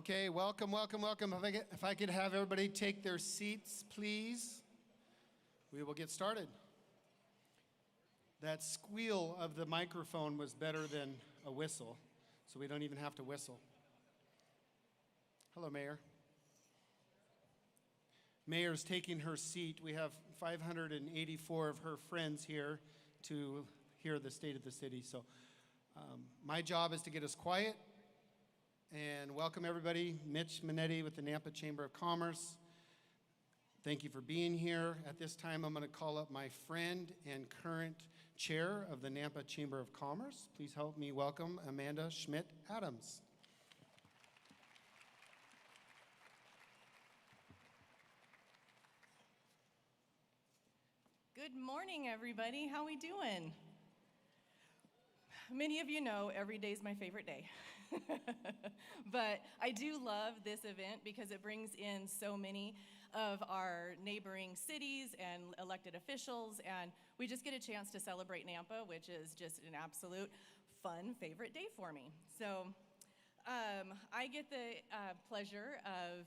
Okay, welcome, welcome, welcome. If I could have everybody take their seats, please, we will get started. That squeal of the microphone was better than a whistle, so we don't even have to whistle. Hello, Mayor. Mayor's taking her seat. We have 584 of her friends here to hear the state of the city. So my job is to get us quiet and welcome everybody. Mitch Minetti with the Nampa Chamber of Commerce. Thank you for being here. At this time, I'm going to call up my friend and current chair of the Nampa Chamber of Commerce. Please help me welcome Amanda Schmidt-Adams. Good morning, everybody. How we doing? Many of you know every day is my favorite day. But I do love this event because it brings in so many of our neighboring cities and elected officials, and we just get a chance to celebrate Nampa, which is just an absolute fun favorite day for me. So I get the pleasure of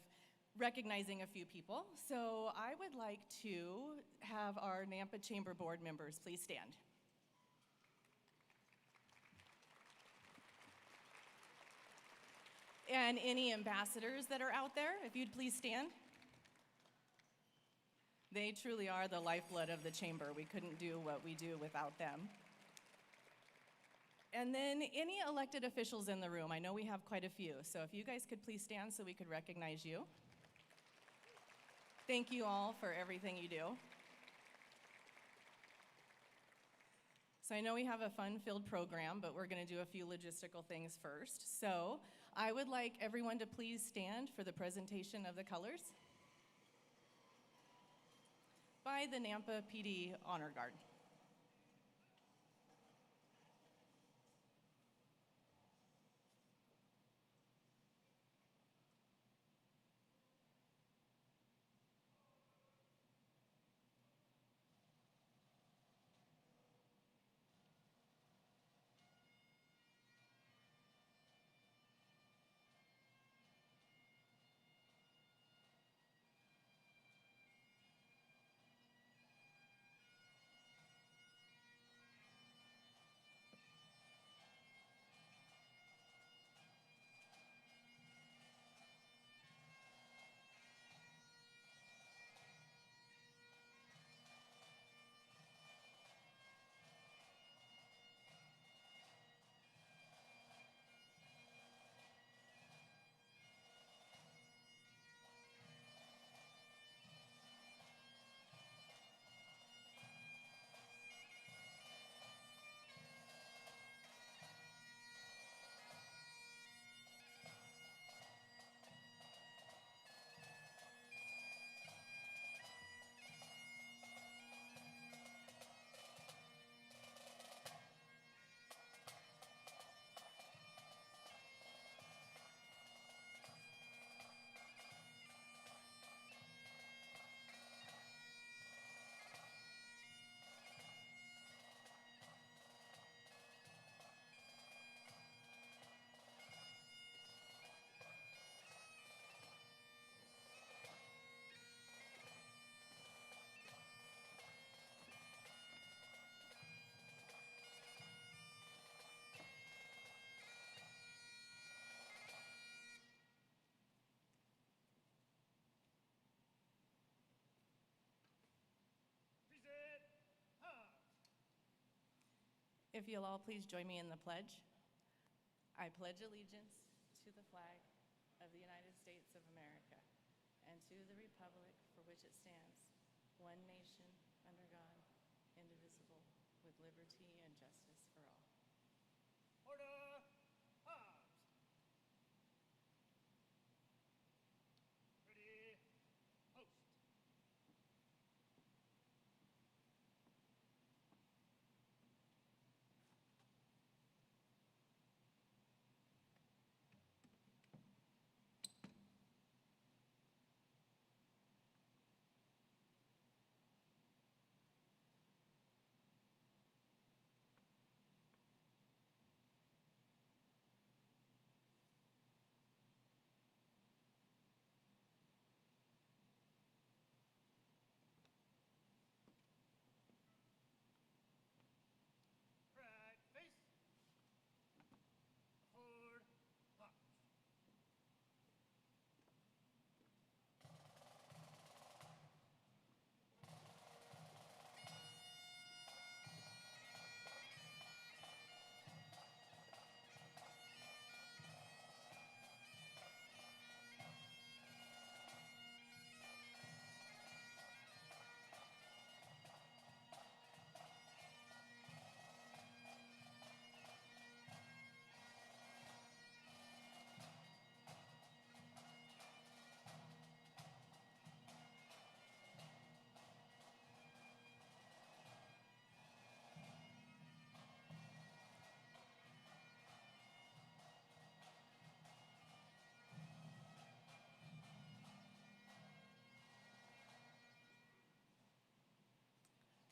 recognizing a few people. So I would like to have our Nampa Chamber board members please stand. And any ambassadors that are out there, if you'd please stand. They truly are the lifeblood of the chamber. We couldn't do what we do without them. And then any elected officials in the room. I know we have quite a few, so if you guys could please stand so we could recognize you. Thank you all for everything you do. So I know we have a fun-filled program, but we're going to do a few logistical things first. So I would like everyone to please stand for the presentation of the colors by the Nampa PD Honor Guard. If you'll all please join me in the pledge. I pledge allegiance to the flag of the United States of America and to the republic for which it stands, one nation, under God, indivisible, with liberty and justice for all. Order! Arms! Ready! Post!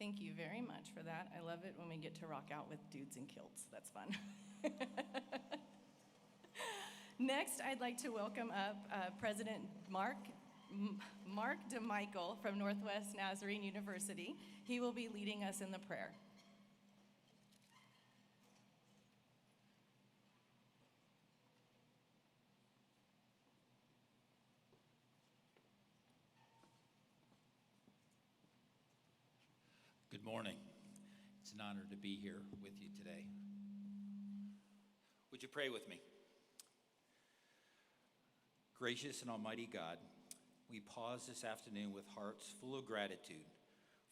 Thank you very much for that. I love it when we get to rock out with dudes in kilts. That's fun. Next, I'd like to welcome up President Mark DeMichael from Northwest Nazarene University. He will be leading us in the prayer. Good morning. It's an honor to be here with you today. Would you pray with me? Gracious and almighty God, we pause this afternoon with hearts full of gratitude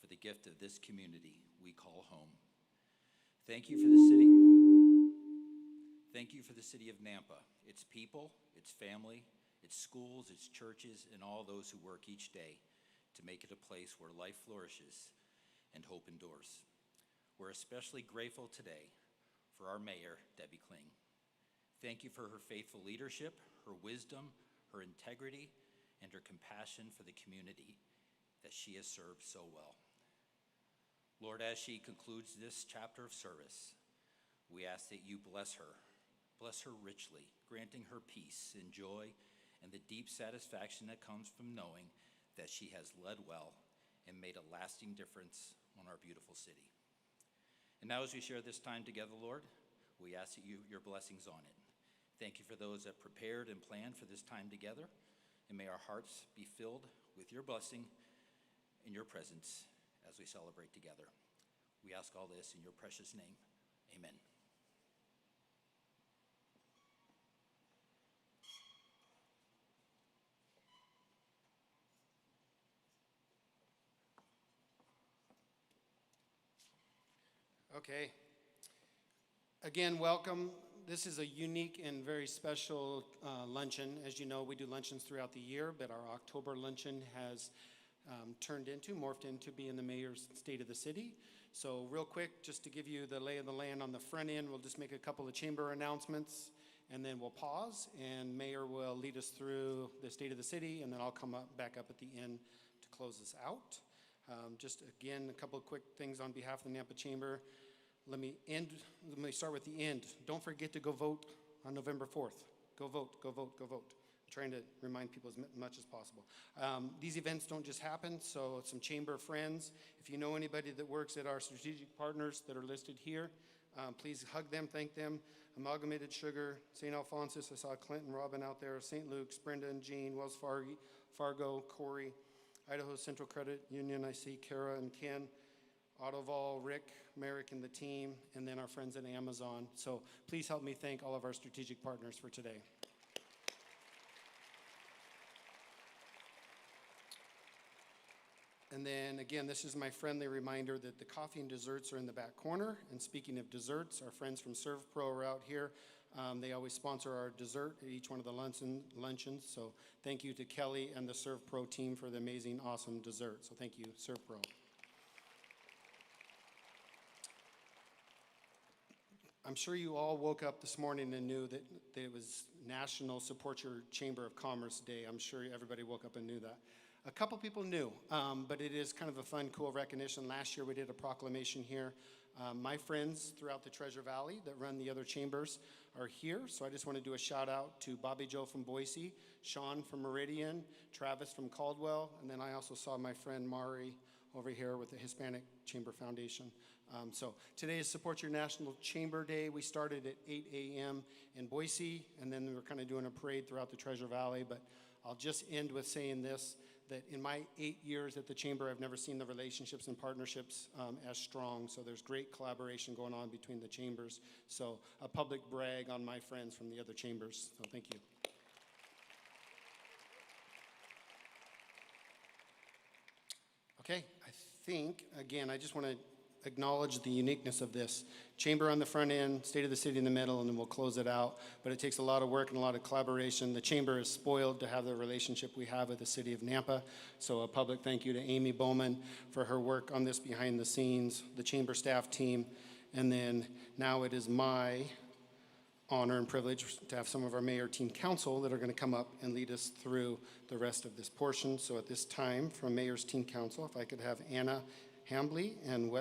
for the gift of this community we call home. Thank you for the city. Thank you for the city of Nampa, its people, its family, its schools, its churches, and all those who work each day to make it a place where life flourishes and hope endures. We're especially grateful today for our mayor, Debbie Kling. Thank you for her faithful leadership, her wisdom, her integrity, and her compassion for the community that she has served so well. Lord, as she concludes this chapter of service, we ask that you bless her richly, granting her peace and joy and the deep satisfaction that comes from knowing that she has led well and made a lasting difference on our beautiful city. And now as we share this time together, Lord, we ask that your blessings on it. Thank you for those that prepared and planned for this time together, and may our hearts be filled with your blessing and your presence as we celebrate together. We ask all this in your precious name. Amen. Okay. Again, welcome. This is a unique and very special luncheon. As you know, we do luncheons throughout the year, but our October luncheon has morphed into being the mayor's state of the city. So real quick, just to give you the lay of the land on the front end, we'll just make a couple of chamber announcements, and then we'll pause, and Mayor will lead us through the state of the city, and then I'll come back up at the end to close us out. Just again, a couple of quick things on behalf of the Nampa Chamber. Let me start with the end. Don't forget to go vote on November 4th. Go vote, go vote, go vote. I'm trying to remind people as much as possible. These events don't just happen, so some chamber friends, if you know anybody that works at our strategic partners that are listed here, please hug them, thank them. Amalgamated Sugar, St. Alphonsus, I saw Clint and Robin out there, St. Luke's, Brenda and Jean, Wells Fargo, Corey, Idaho Central Credit Union, I see Kara and Ken, Autoval, Rick, Merrick, and the team, and then our friends at Amazon. So please help me thank all of our strategic partners for today. And then again, this is my friendly reminder that the coffee and desserts are in the back corner. And speaking of desserts, our friends from ServPro are out here. They always sponsor our dessert at each one of the luncheons. So thank you to Kelly and the ServPro team for the amazing, awesome dessert. So thank you, ServPro. I'm sure you all woke up this morning and knew that it was National Support Your Chamber of Commerce Day. I'm sure everybody woke up and knew that. A couple people knew, but it is kind of a fun, cool recognition. Last year we did a proclamation here. My friends throughout the Treasure Valley that run the other chambers are here, so I just want to do a shout out to Bobby Joe from Boise, Sean from Meridian, Travis from Caldwell, and then I also saw my friend Mari over here with the Hispanic Chamber Foundation. So today is Support Your National Chamber Day. We started at 8 a.m. in Boise, and then we were kind of doing a parade throughout the Treasure Valley, but I'll just end with saying this, that in my 8 years at the Chamber, I've never seen the relationships and partnerships as strong. So there's great collaboration going on between the chambers. So a public brag on my friends from the other chambers. So thank you. Okay, I think, again, I just want to acknowledge the uniqueness of this. Chamber on the front end, state of the city in the middle, and then we'll close it out. But it takes a lot of work and a lot of collaboration. The chamber is spoiled to have the relationship we have with the city of Nampa. So a public thank you to Amy Bowman for her work on this behind the scenes, the chamber staff team. And then now it is my honor and privilege to have some of our mayor team council that are going to come up and lead us through the rest of this portion. So at this time, from mayor's team council, if I could have Anna Hambley and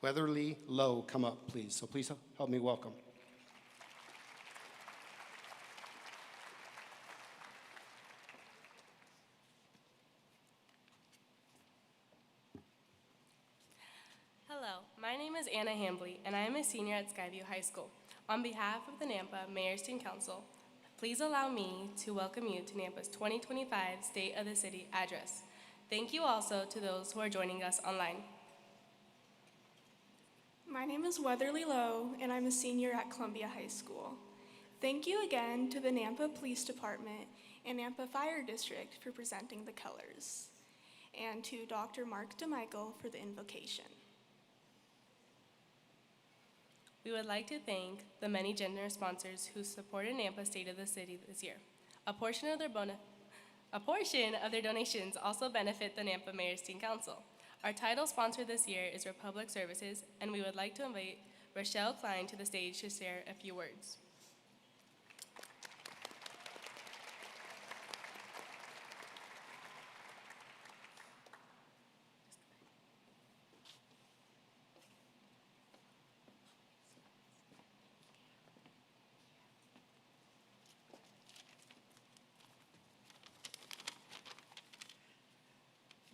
Weatherly Lowe come up, please. So please help me welcome. Hello, my name is Anna Hambley, and I am a senior at Skyview High School. On behalf of the Nampa Mayor's Teen Council, please allow me to welcome you to Nampa's 2025 State of the City address. Thank you also to those who are joining us online. My name is Weatherly Lowe, and I'm a senior at Columbia High School. Thank you again to the Nampa Police Department and Nampa Fire District for presenting the colors, and to Dr. Mark DeMichael for the invocation. We would like to thank the many generous sponsors who supported Nampa State of the City this year. A portion of their donations also benefit the Nampa Mayor's Teen Council. Our title sponsor this year is Republic Services, and we would like to invite Rochelle Klein to the stage to share a few words.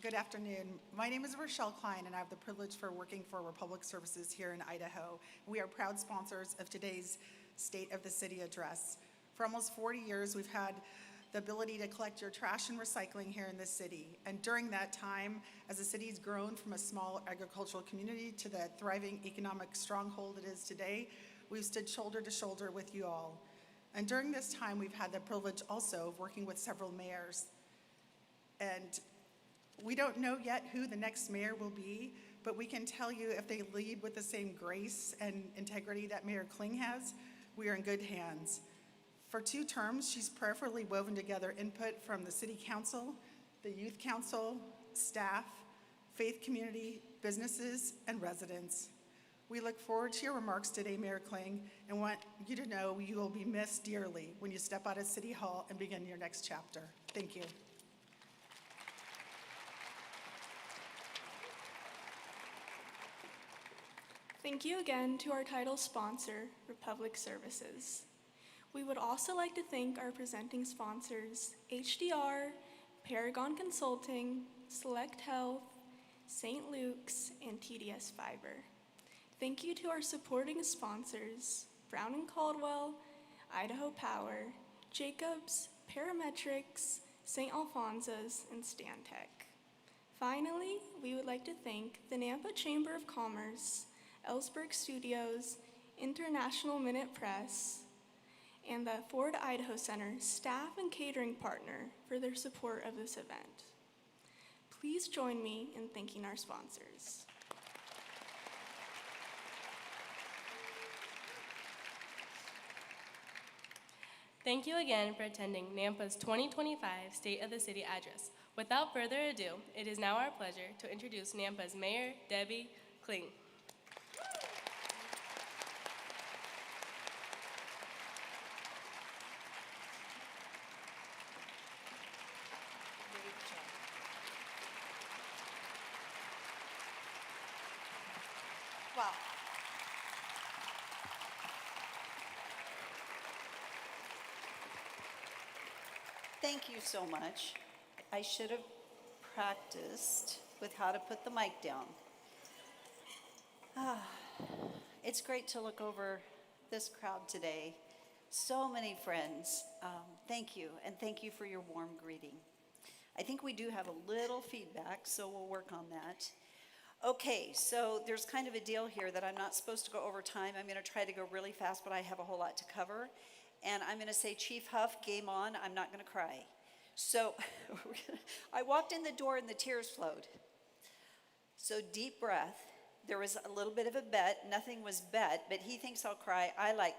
Good afternoon. My name is Rochelle Klein, and I have the privilege for working for Republic Services here in Idaho. We are proud sponsors of today's State of the City address. For almost 40 years, we've had the ability to collect your trash and recycling here in the city. And during that time, as the city's grown from a small agricultural community to the thriving economic stronghold it is today, we've stood shoulder to shoulder with you all. And during this time, we've had the privilege also of working with several mayors. And we don't know yet who the next mayor will be, but we can tell you if they lead with the same grace and integrity that Mayor Kling has, we are in good hands. For 2 terms, she's prayerfully woven together input from the City Council, the Youth Council, staff, faith community, businesses, and residents. We look forward to your remarks today, Mayor Kling, and want you to know you will be missed dearly when you step out of City Hall and begin your next chapter. Thank you. Thank you again to our title sponsor, Republic Services. We would also like to thank our presenting sponsors, HDR, Paragon Consulting, Select Health, St. Luke's, and TDS Fiber. Thank you to our supporting sponsors, Brown & Caldwell, Idaho Power, Jacobs, Parametrics, St. Alphonsus, and Stantec. Finally, we would like to thank the Nampa Chamber of Commerce, Ellsberg Studios, International Minute Press, and the Ford Idaho Center staff and catering partner for their support of this event. Please join me in thanking our sponsors. Thank you again for attending Nampa's 2025 State of the City address. Without further ado, it is now our pleasure to introduce Nampa's Mayor, Debbie Kling. Wow. Thank you so much. I should have practiced with how to put the mic down. It's great to look over this crowd today. So many friends. Thank you, and thank you for your warm greeting. I think we do have a little feedback, so we'll work on that. Okay, so there's kind of a deal here that I'm not supposed to go over time. I'm going to try to go really fast, but I have a whole lot to cover. And I'm going to say, Chief Huff, game on. I'm not going to cry. So I walked in the door and the tears flowed. So deep breath. There was a little bit of a bet. Nothing was bet, but he thinks I'll cry. I'm like,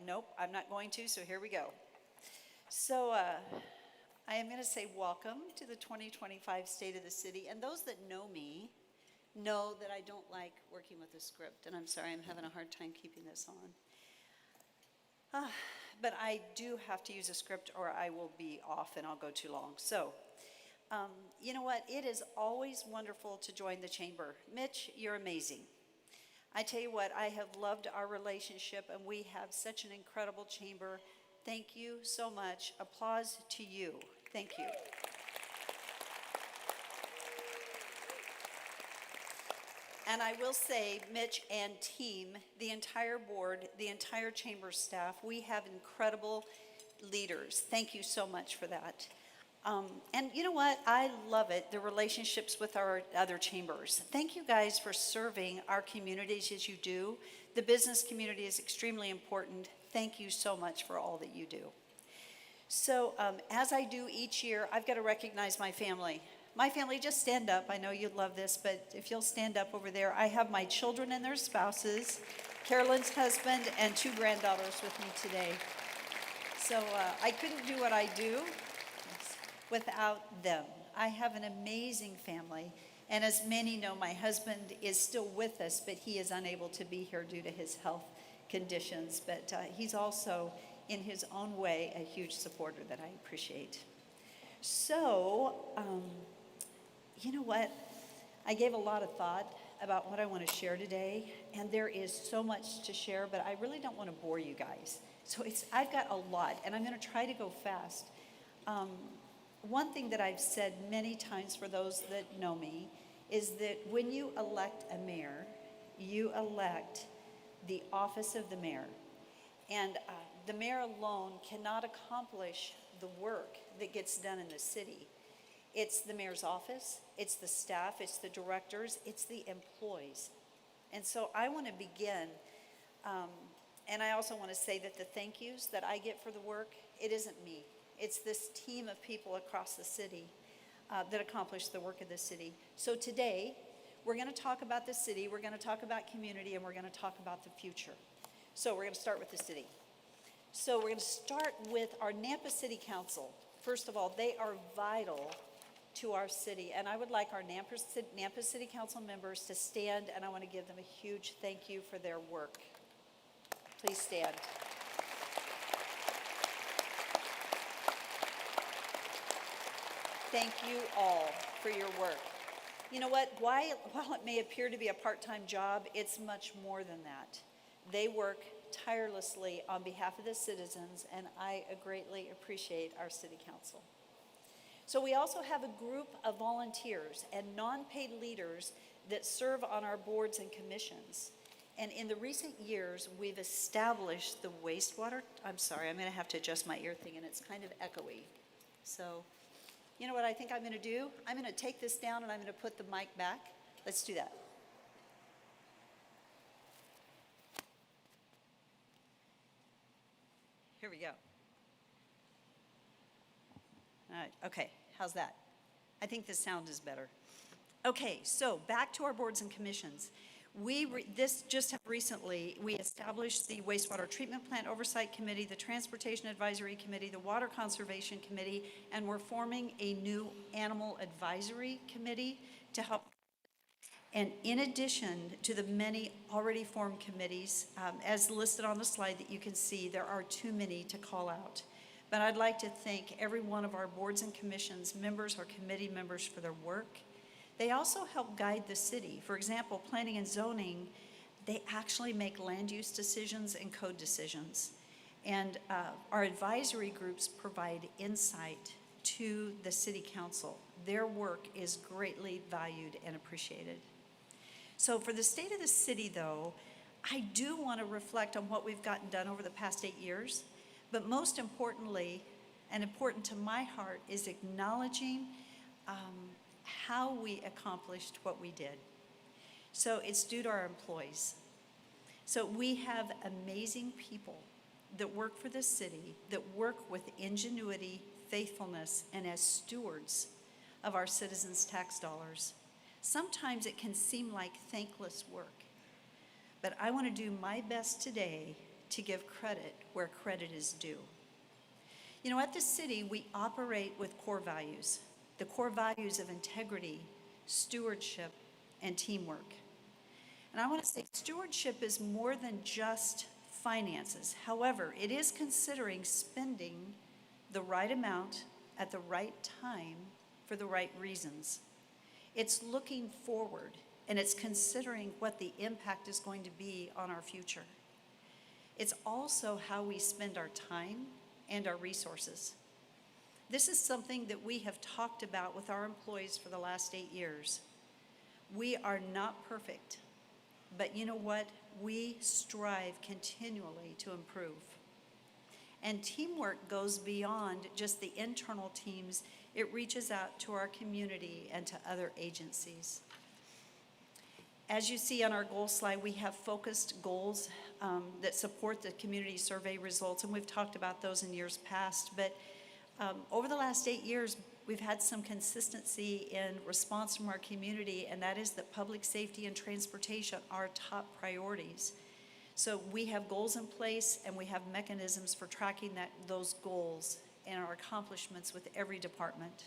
nope, I'm not going to, so here we go. So I am going to say welcome to the 2025 State of the City. And those that know me know that I don't like working with a script. And I'm sorry, I'm having a hard time keeping this on. But I do have to use a script or I will be off and I'll go too long. So You know what? It is always wonderful to join the chamber. Mitch, you're amazing. I tell you what, I have loved our relationship, and we have such an incredible chamber. Thank you so much. Applause to you. Thank you. And I will say, Mitch and team, the entire board, the entire chamber staff, we have incredible leaders. Thank you so much for that. And you know what? I love it, the relationships with our other chambers. Thank you guys for serving our communities as you do. The business community is extremely important. Thank you so much for all that you do. So as I do each year, I've got to recognize my family. My family, just stand up. I know you'd love this, but if you'll stand up over there. I have my children and their spouses, Carolyn's husband, and 2 granddaughters with me today. So I couldn't do what I do without them. I have an amazing family, and as many know, my husband is still with us, but he is unable to be here due to his health conditions, but he's also, in his own way, a huge supporter that I appreciate. So, you know what? I gave a lot of thought about what I want to share today, and there is so much to share, but I really don't want to bore you guys. So I've got a lot, and I'm going to try to go fast. One thing that I've said many times for those that know me is that when you elect a mayor, you elect the office of the mayor. And the mayor alone cannot accomplish the work that gets done in the city. It's the mayor's office, it's the staff, it's the directors, it's the employees. And so I want to begin, and I also want to say that the thank yous that I get for the work, it isn't me. It's this team of people across the city that accomplish the work of the city. So today, we're going to talk about the city, we're going to talk about community, and we're going to talk about the future. So we're going to start with the city. So we're going to start with our Nampa City Council. First of all, they are vital to our city, and I would like our Nampa City Council members to stand, and I want to give them a huge thank you for their work. Please stand. Thank you all for your work. You know what? While it may appear to be a part-time job, it's much more than that. They work tirelessly on behalf of the citizens, and I greatly appreciate our city council. So we also have a group of volunteers and non-paid leaders that serve on our boards and commissions. And in the recent years, we've established the wastewater. I'm sorry, I'm going to have to adjust my ear thing, and it's kind of echoey. So, you know what I think I'm going to do? I'm going to take this down, and I'm going to put the mic back. Let's do that. Here we go. All right, okay, how's that? I think the sound is better. Okay, so back to our boards and commissions. We established the Wastewater Treatment Plant Oversight Committee, the Transportation Advisory Committee, the Water Conservation Committee, and we're forming a new Animal Advisory Committee to help. And in addition to the many already formed committees, as listed on the slide that you can see, there are too many to call out. But I'd like to thank every one of our boards and commissions members or committee members for their work. They also help guide the city. For example, planning and zoning, they actually make land use decisions and code decisions. And our advisory groups provide insight to the city council. Their work is greatly valued and appreciated. So for the state of the city, though, I do want to reflect on what we've gotten done over the past 8 years. But most importantly, and important to my heart, is acknowledging how we accomplished what we did. So it's due to our employees. So we have amazing people that work for the city, that work with ingenuity, faithfulness, and as stewards of our citizens' tax dollars. Sometimes it can seem like thankless work, but I want to do my best today to give credit where credit is due. You know, at the city, we operate with core values, the core values of integrity, stewardship, and teamwork. And I want to say stewardship is more than just finances. However, it is considering spending the right amount at the right time for the right reasons. It's looking forward, and it's considering what the impact is going to be on our future. It's also how we spend our time and our resources. This is something that we have talked about with our employees for the last 8 years. We are not perfect, but you know what? We strive continually to improve. And teamwork goes beyond just the internal teams. It reaches out to our community and to other agencies. As you see on our goal slide, we have focused goals that support the community survey results, and we've talked about those in years past. But over the last 8 years, we've had some consistency in response from our community, and that is that public safety and transportation are top priorities. So we have goals in place, and we have mechanisms for tracking those goals and our accomplishments with every department.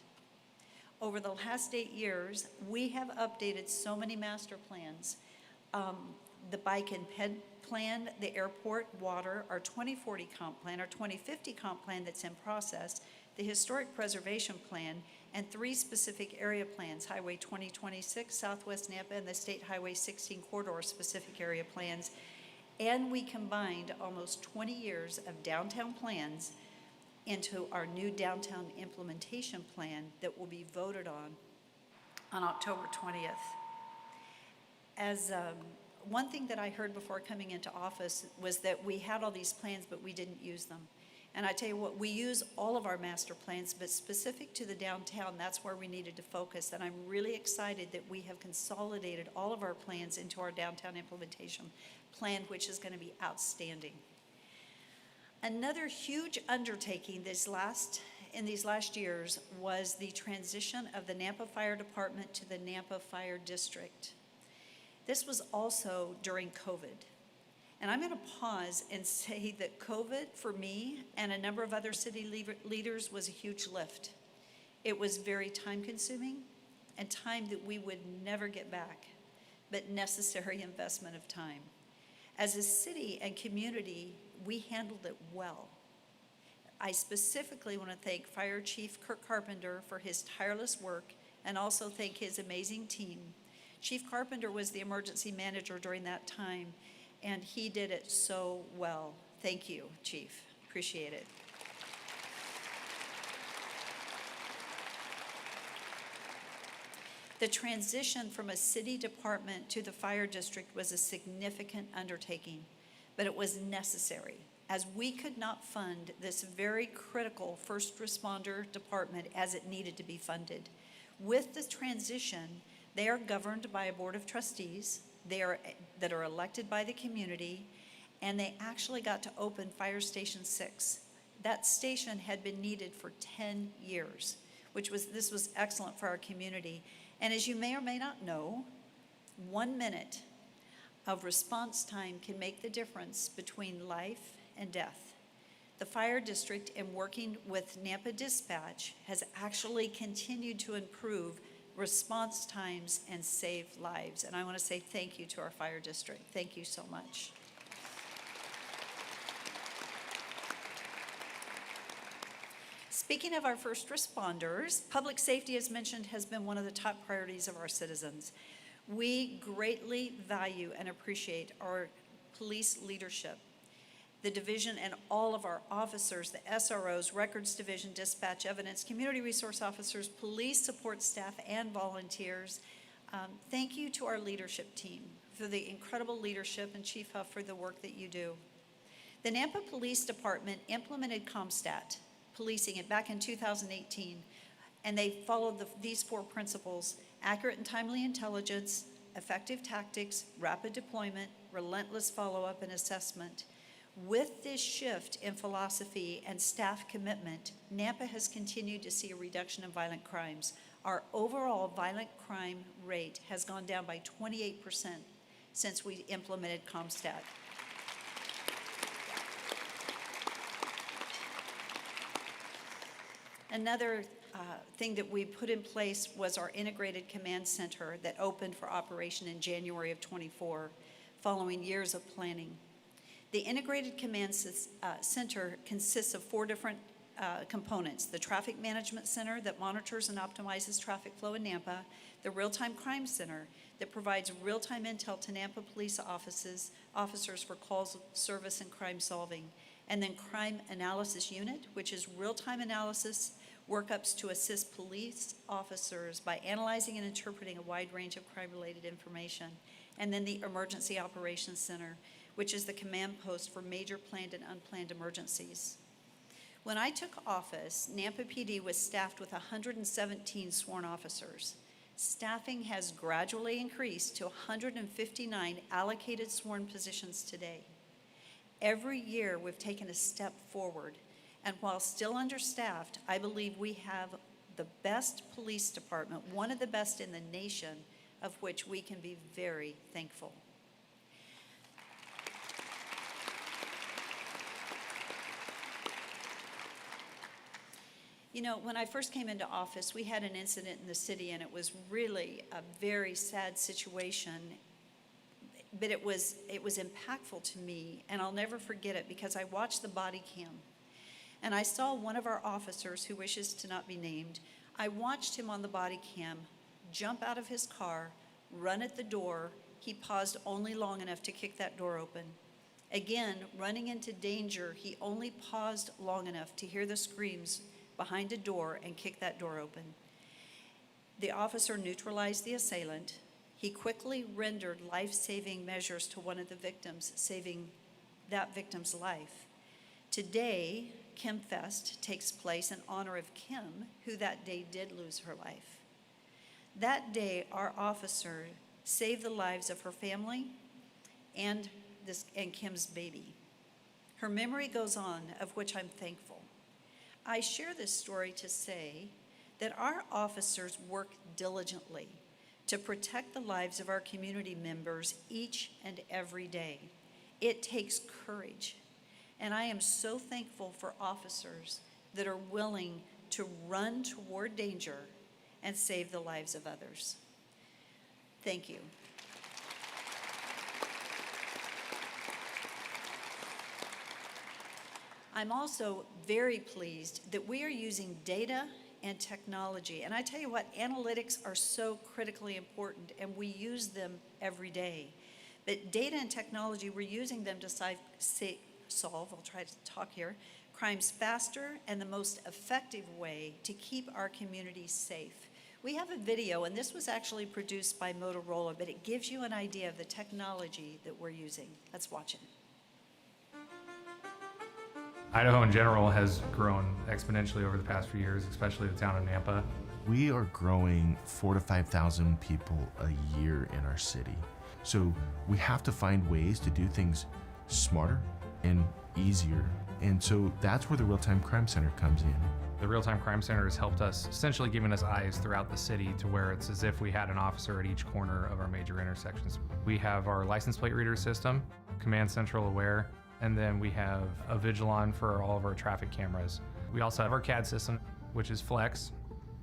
Over the last 8 years, we have updated so many master plans. The bike and ped plan, the airport, water, our 2040 comp plan, our 2050 comp plan that's in process, the historic preservation plan, and 3 specific area plans, Highway 2026, Southwest Nampa, and the State Highway 16 corridor specific area plans. And we combined almost 20 years of downtown plans into our new downtown implementation plan that will be voted on October 20th. As one thing that I heard before coming into office was that we had all these plans, but we didn't use them. And I tell you what, we use all of our master plans, but specific to the downtown, that's where we needed to focus. And I'm really excited that we have consolidated all of our plans into our downtown implementation plan, which is going to be outstanding. Another huge undertaking in these last years was the transition of the Nampa Fire Department to the Nampa Fire District. This was also during COVID. And I'm going to pause and say that COVID, for me and a number of other city leaders, was a huge lift. It was very time-consuming and time that we would never get back, but necessary investment of time. As a city and community, we handled it well. I specifically want to thank Fire Chief Kirk Carpenter for his tireless work and also thank his amazing team. Chief Carpenter was the emergency manager during that time, and he did it so well. Thank you, Chief. Appreciate it. The transition from a city department to the fire district was a significant undertaking, but it was necessary, as we could not fund this very critical first responder department as it needed to be funded. With the transition, they are governed by a board of trustees that are elected by the community, and they actually got to open Fire Station 6. That station had been needed for 10 years, this was excellent for our community. And as you may or may not know, 1 minute of response time can make the difference between life and death. The fire district, in working with Nampa Dispatch, has actually continued to improve response times and save lives. And I want to say thank you to our fire district. Thank you so much. Speaking of our first responders, public safety, as mentioned, has been one of the top priorities of our citizens. We greatly value and appreciate our police leadership, the division and all of our officers, the SROs, Records Division, Dispatch, Evidence, Community Resource Officers, police support staff, and volunteers. Thank you to our leadership team for the incredible leadership, and Chief Huff for the work that you do. The Nampa Police Department implemented CompStat, policing it back in 2018, and they followed these 4 principles: accurate and timely intelligence, effective tactics, rapid deployment, relentless follow-up and assessment. With this shift in philosophy and staff commitment, Nampa has continued to see a reduction in violent crimes. Our overall violent crime rate has gone down by 28% since we implemented CompStat. Another thing that we put in place was our integrated command center that opened for operation in January of '24, following years of planning. The integrated command center consists of 4 different components: the Traffic Management Center that monitors and optimizes traffic flow in Nampa, the Real-Time Crime Center that provides real-time intel to Nampa police officers for calls, service, and crime solving, and then Crime Analysis Unit, which is real-time analysis workups to assist police officers by analyzing and interpreting a wide range of crime-related information, and then the Emergency Operations Center, which is the command post for major planned and unplanned emergencies. When I took office, Nampa PD was staffed with 117 sworn officers. Staffing has gradually increased to 159 allocated sworn positions today. Every year, we've taken a step forward, and while still understaffed, I believe we have the best police department, one of the best in the nation, of which we can be very thankful. You know, when I first came into office, we had an incident in the city, and it was really a very sad situation. But it was impactful to me, and I'll never forget it because I watched the body cam. And I saw one of our officers, who wishes to not be named, I watched him on the body cam jump out of his car, run at the door. He paused only long enough to kick that door open. Again, running into danger, he only paused long enough to hear the screams behind a door and kick that door open. The officer neutralized the assailant. He quickly rendered life-saving measures to one of the victims, saving that victim's life. Today, Kim Fest takes place in honor of Kim, who that day did lose her life. That day, our officer saved the lives of her family and Kim's baby. Her memory goes on, of which I'm thankful. I share this story to say that our officers work diligently to protect the lives of our community members each and every day. It takes courage, and I am so thankful for officers that are willing to run toward danger and save the lives of others. Thank you. I'm also very pleased that we are using data and technology. And I tell you what, analytics are so critically important, and we use them every day. But data and technology, we're using them to solve, I'll try to talk here, crimes faster and the most effective way to keep our communities safe. We have a video, and this was actually produced by Motorola, but it gives you an idea of the technology that we're using. Let's watch it. Idaho in general has grown exponentially over the past few years, especially the town of Nampa. We are growing 4,000 to 5,000 people a year in our city. So we have to find ways to do things smarter and easier. And so that's where the Real-Time Crime Center comes in. The Real-Time Crime Center has helped us, essentially giving us eyes throughout the city to where it's as if we had an officer at each corner of our major intersections. We have our license plate reader system, Command Central Aware, and then we have a Vigilon for all of our traffic cameras. We also have our CAD system, which is Flex.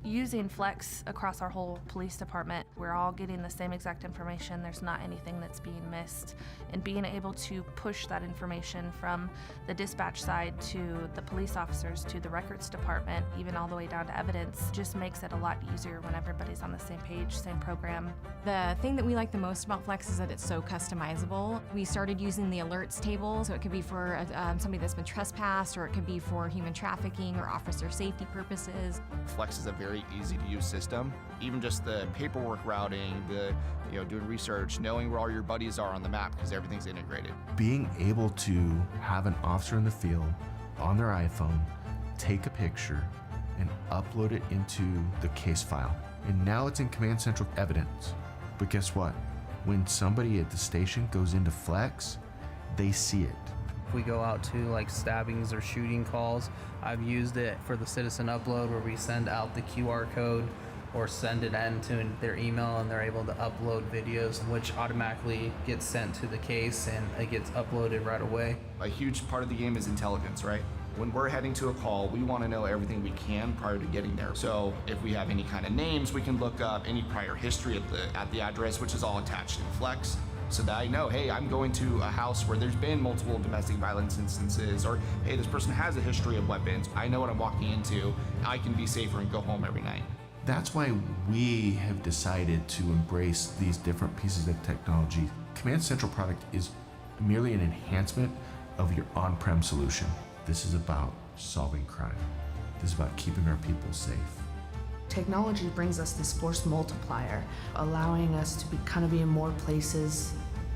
Using Flex across our whole police department, we're all getting the same exact information. There's not anything that's being missed. And being able to push that information from the dispatch side to the police officers to the records department, even all the way down to evidence, just makes it a lot easier when everybody's on the same page, same program. The thing that we like the most about Flex is that it's so customizable. We started using the alerts table, so it could be for somebody that's been trespassed, or it could be for human trafficking or officer safety purposes. Flex is a very easy to use system. Even just the paperwork routing, doing research, knowing where all your buddies are on the map because everything's integrated. Being able to have an officer in the field on their iPhone, take a picture and upload it into the case file. And now it's in Command Central Evidence. But guess what? When somebody at the station goes into Flex, they see it. If we go out to like stabbings or shooting calls, I've used it for the citizen upload where we send out the QR code or send it into their email, and they're able to upload videos which automatically gets sent to the case and it gets uploaded right away. A huge part of the game is intelligence, right? When we're heading to a call, we want to know everything we can prior to getting there. So if we have any kind of names, we can look up any prior history at the address, which is all attached in Flex. so that I know, hey, I'm going to a house where there's been multiple domestic violence instances, or hey, this person has a history of weapons. I know what I'm walking into. I can be safer and go home every night. That's why we have decided to embrace these different pieces of technology. Command Central product is merely an enhancement of your on-prem solution. This is about solving crime. This is about keeping our people safe. Technology brings us this force multiplier, allowing us to be in more places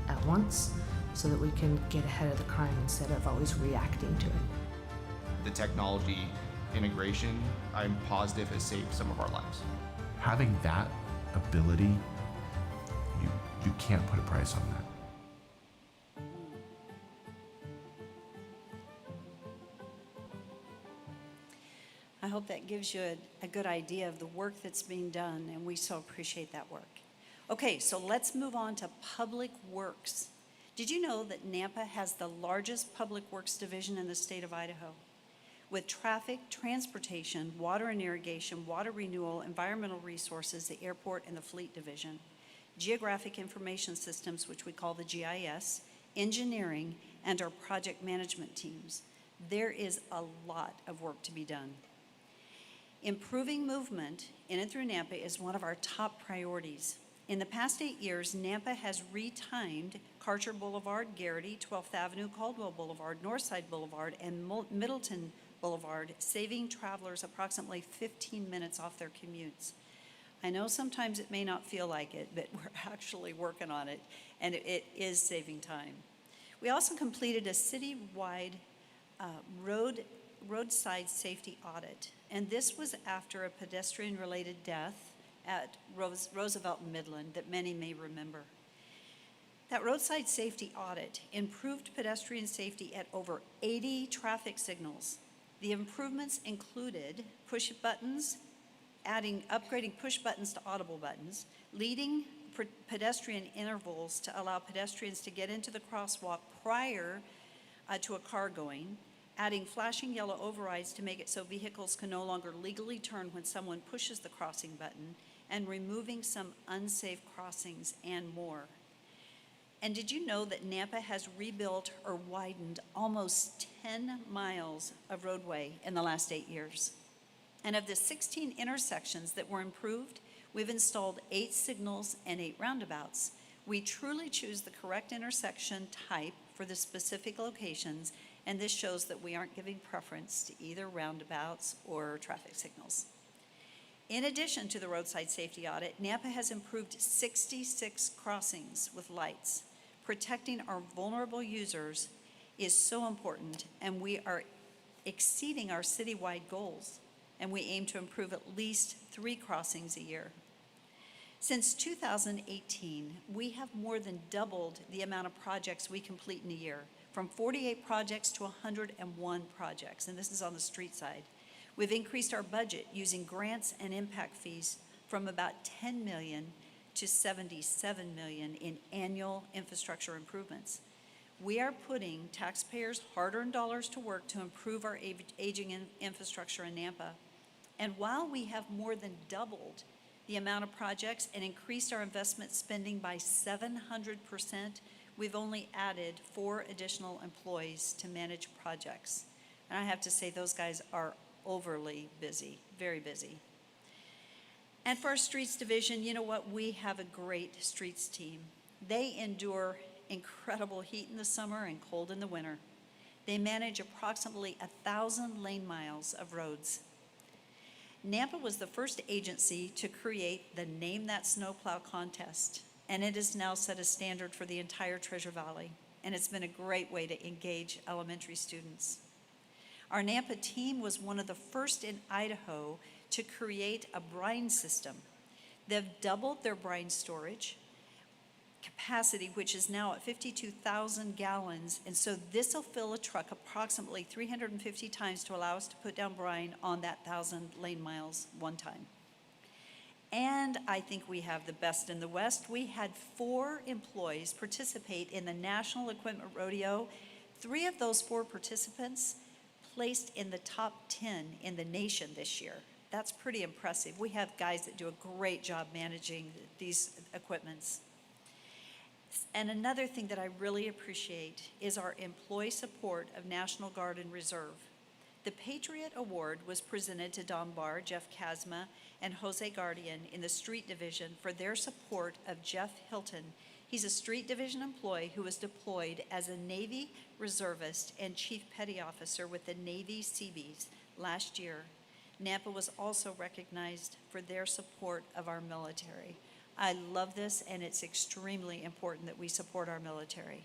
at once so that we can get ahead of the crime instead of always reacting to it. The technology integration, I'm positive, has saved some of our lives. Having that ability, you can't put a price on that. I hope that gives you a good idea of the work that's being done, and we so appreciate that work. Okay, so let's move on to Public Works. Did you know that Nampa has the largest Public Works division in the state of Idaho? With traffic, transportation, water and irrigation, water renewal, environmental resources, the airport, and the fleet division, geographic information systems, which we call the GIS, engineering, and our project management teams. There is a lot of work to be done. Improving movement in and through Nampa is one of our top priorities. In the past 8 years, Nampa has retimed Karcher Boulevard, Garrity, 12th Avenue, Caldwell Boulevard, Northside Boulevard, and Middleton Boulevard, saving travelers approximately 15 minutes off their commutes. I know sometimes it may not feel like it, but we're actually working on it, and it is saving time. We also completed a citywide roadside safety audit, and this was after a pedestrian-related death at Roosevelt and Midland that many may remember. That roadside safety audit improved pedestrian safety at over 80 traffic signals. The improvements included push buttons, upgrading push buttons to audible buttons, leading pedestrian intervals to allow pedestrians to get into the crosswalk prior to a car going, adding flashing yellow overrides to make it so vehicles can no longer legally turn when someone pushes the crossing button, and removing some unsafe crossings and more. And did you know that Nampa has rebuilt or widened almost 10 miles of roadway in the last 8 years? And of the 16 intersections that were improved, we've installed 8 signals and 8 roundabouts. We truly choose the correct intersection type for the specific locations, and this shows that we aren't giving preference to either roundabouts or traffic signals. In addition to the roadside safety audit, Nampa has improved 66 crossings with lights. Protecting our vulnerable users is so important, and we are exceeding our citywide goals, and we aim to improve at least 3 crossings a year. Since 2018, we have more than doubled the amount of projects we complete in a year, from 48 projects to 101 projects, and this is on the street side. We've increased our budget using grants and impact fees from about $10 million to $77 million in annual infrastructure improvements. We are putting taxpayers' hard-earned dollars to work to improve our aging infrastructure in Nampa. And while we have more than doubled the amount of projects and increased our investment spending by 700%, we've only added 4 additional employees to manage projects. And I have to say, those guys are overly busy, very busy. And for our streets division, you know what? We have a great streets team. They endure incredible heat in the summer and cold in the winter. They manage approximately 1,000 lane miles of roads. Nampa was the first agency to create the Name That Snowplow contest, and it has now set a standard for the entire Treasure Valley, and it's been a great way to engage elementary students. Our Nampa team was one of the first in Idaho to create a brine system. They've doubled their brine storage capacity, which is now at 52,000 gallons, and so this will fill a truck approximately 350 times to allow us to put down brine on that 1,000 lane miles one time. And I think we have the best in the West. We had 4 employees participate in the National Equipment Rodeo. 3 of those 4 participants placed in the top 10 in the nation this year. That's pretty impressive. We have guys that do a great job managing these equipments. And another thing that I really appreciate is our employee support of National Guard and Reserve. The Patriot Award was presented to Don Barr, Jeff Kazma, and Jose Guardian in the Street Division for their support of Jeff Hilton. He's a Street Division employee who was deployed as a Navy reservist and Chief Petty Officer with the Navy Seabees last year. Nampa was also recognized for their support of our military. I love this, and it's extremely important that we support our military.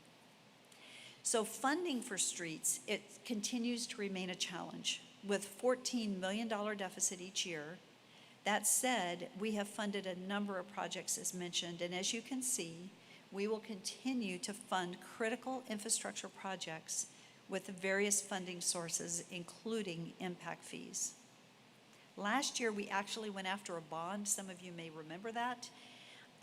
So funding for streets, it continues to remain a challenge with $14 million deficit each year. That said, we have funded a number of projects as mentioned, and as you can see, we will continue to fund critical infrastructure projects with various funding sources, including impact fees. Last year, we actually went after a bond. Some of you may remember that.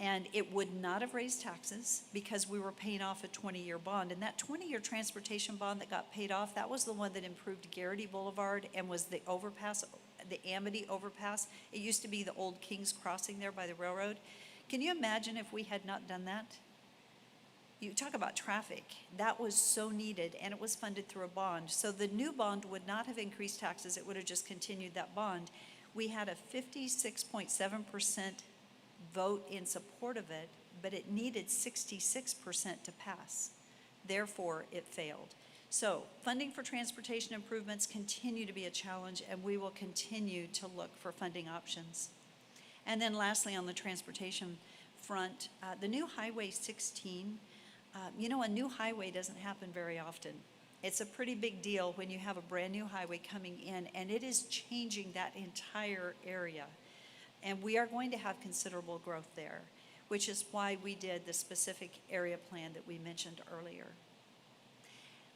And it would not have raised taxes because we were paying off a 20-year bond. And that 20-year transportation bond that got paid off, that was the one that improved Garrity Boulevard and was the overpass, the Amity overpass. It used to be the old King's Crossing there by the railroad. Can you imagine if we had not done that? You talk about traffic. That was so needed, and it was funded through a bond. So the new bond would not have increased taxes. It would have just continued that bond. We had a 56.7% vote in support of it, but it needed 66% to pass. Therefore, it failed. So funding for transportation improvements continue to be a challenge, and we will continue to look for funding options. And then lastly, on the transportation front, the new Highway 16, a new highway doesn't happen very often. It's a pretty big deal when you have a brand new highway coming in, and it is changing that entire area. And we are going to have considerable growth there, which is why we did the specific area plan that we mentioned earlier.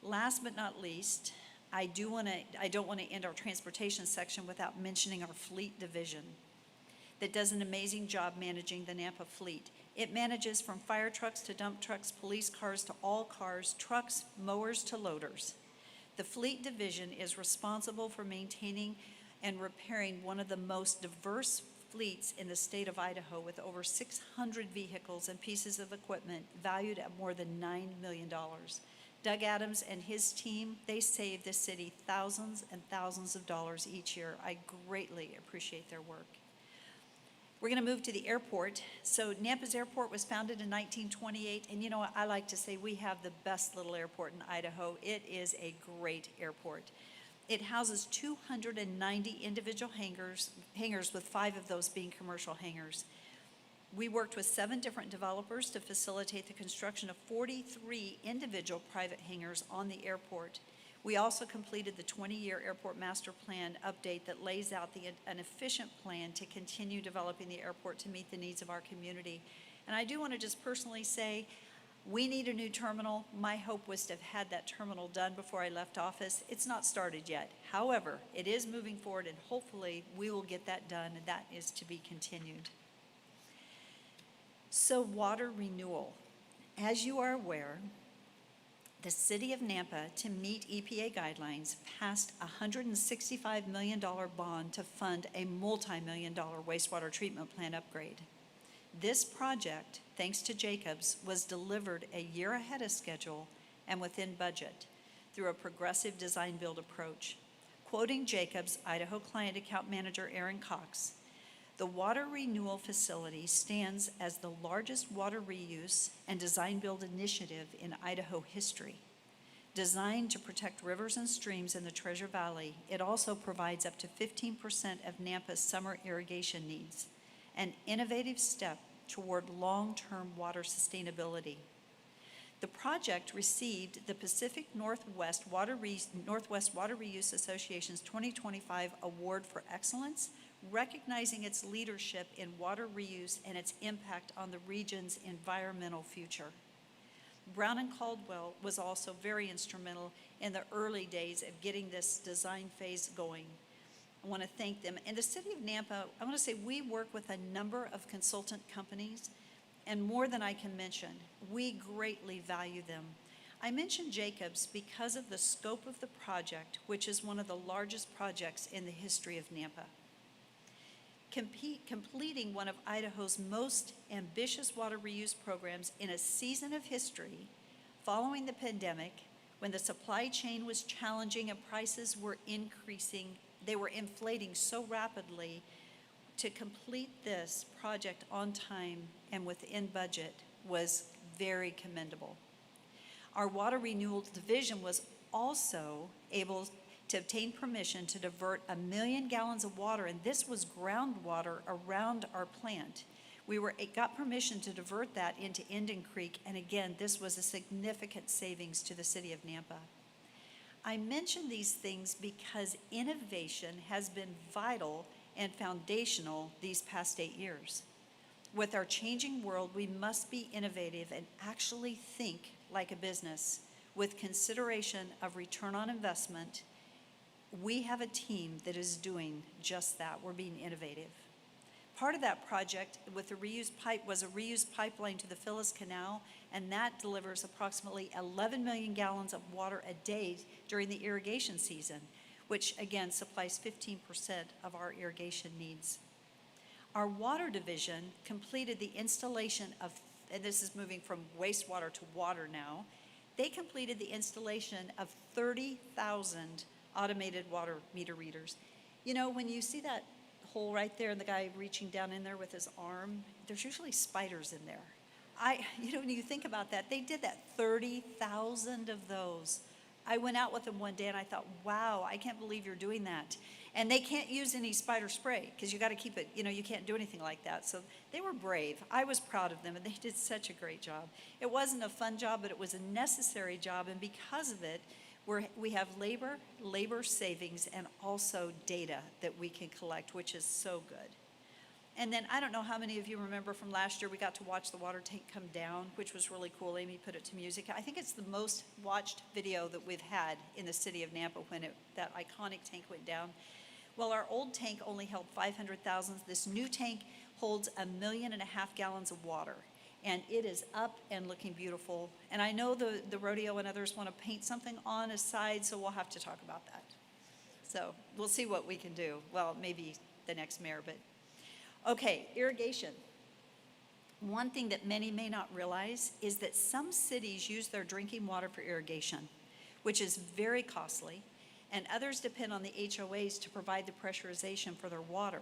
Last but not least, I don't want to end our transportation section without mentioning our fleet division that does an amazing job managing the Nampa fleet. It manages from fire trucks to dump trucks, police cars to all cars, trucks, mowers to loaders. The fleet division is responsible for maintaining and repairing one of the most diverse fleets in the state of Idaho, with over 600 vehicles and pieces of equipment valued at more than $9 million. Doug Adams and his team, they save the city thousands and thousands of dollars each year. I greatly appreciate their work. We're going to move to the airport. So Nampa's airport was founded in 1928, and you know what, I like to say we have the best little airport in Idaho. It is a great airport. It houses 290 individual hangars with 5 of those being commercial hangars. We worked with 7 different developers to facilitate the construction of 43 individual private hangars on the airport. We also completed the 20-year airport master plan update that lays out an efficient plan to continue developing the airport to meet the needs of our community. And I do want to just personally say, we need a new terminal. My hope was to have had that terminal done before I left office. It's not started yet. However, it is moving forward, and hopefully we will get that done, and that is to be continued. So water renewal. As you are aware, the City of Nampa, to meet EPA guidelines, passed a $165 million bond to fund a multi-million-dollar wastewater treatment plant upgrade. This project, thanks to Jacobs, was delivered a year ahead of schedule and within budget through a progressive design-build approach. Quoting Jacobs' Idaho client account manager Aaron Cox, the water renewal facility stands as the largest water reuse and design-build initiative in Idaho history. Designed to protect rivers and streams in the Treasure Valley, it also provides up to 15% of Nampa's summer irrigation needs, an innovative step toward long-term water sustainability. The project received the Pacific Northwest Water Reuse Association's 2025 Award for Excellence, recognizing its leadership in water reuse and its impact on the region's environmental future. Brown and Caldwell was also very instrumental in the early days of getting this design phase going. I want to thank them. And the City of Nampa, I want to say we work with a number of consultant companies, and more than I can mention. We greatly value them. I mentioned Jacobs because of the scope of the project, which is one of the largest projects in the history of Nampa. completing one of Idaho's most ambitious water reuse programs in a season of history following the pandemic, when the supply chain was challenging and prices were increasing. They were inflating so rapidly. To complete this project on time and within budget was very commendable. Our Water Renewal Division was also able to obtain permission to divert 1 million gallons of water, and this was groundwater around our plant. It got permission to divert that into Indian Creek, and again, this was a significant savings to the city of Nampa. I mention these things because innovation has been vital and foundational these past 8 years. With our changing world, we must be innovative and actually think like a business with consideration of return on investment. We have a team that is doing just that. We're being innovative. Part of that project with the reused pipe was a reused pipeline to the Phyllis Canal, and that delivers approximately 11 million gallons of water a day during the irrigation season, which again supplies 15% of our irrigation needs. Our water division completed the installation of, and this is moving from wastewater to water now, they completed the installation of 30,000 automated water meter readers. You know, when you see that hole right there and the guy reaching down in there with his arm, there's usually spiders in there. When you think about that, they did that, 30,000 of those. I went out with them one day and I thought, wow, I can't believe you're doing that. And they can't use any spider spray because you got to keep it, you can't do anything like that. So they were brave. I was proud of them and they did such a great job. It wasn't a fun job, but it was a necessary job, and because of it, we have labor savings, and also data that we can collect, which is so good. And then I don't know how many of you remember from last year, we got to watch the water tank come down, which was really cool. Amy put it to music. I think it's the most watched video that we've had in the city of Nampa when that iconic tank went down. Well, our old tank only held 500,000. This new tank holds 1.5 million gallons of water. And it is up and looking beautiful. And I know the rodeo and others want to paint something on a side, so we'll have to talk about that. So we'll see what we can do. Well, maybe the next mayor, but. Okay, irrigation. One thing that many may not realize is that some cities use their drinking water for irrigation, which is very costly, and others depend on the HOAs to provide the pressurization for their water.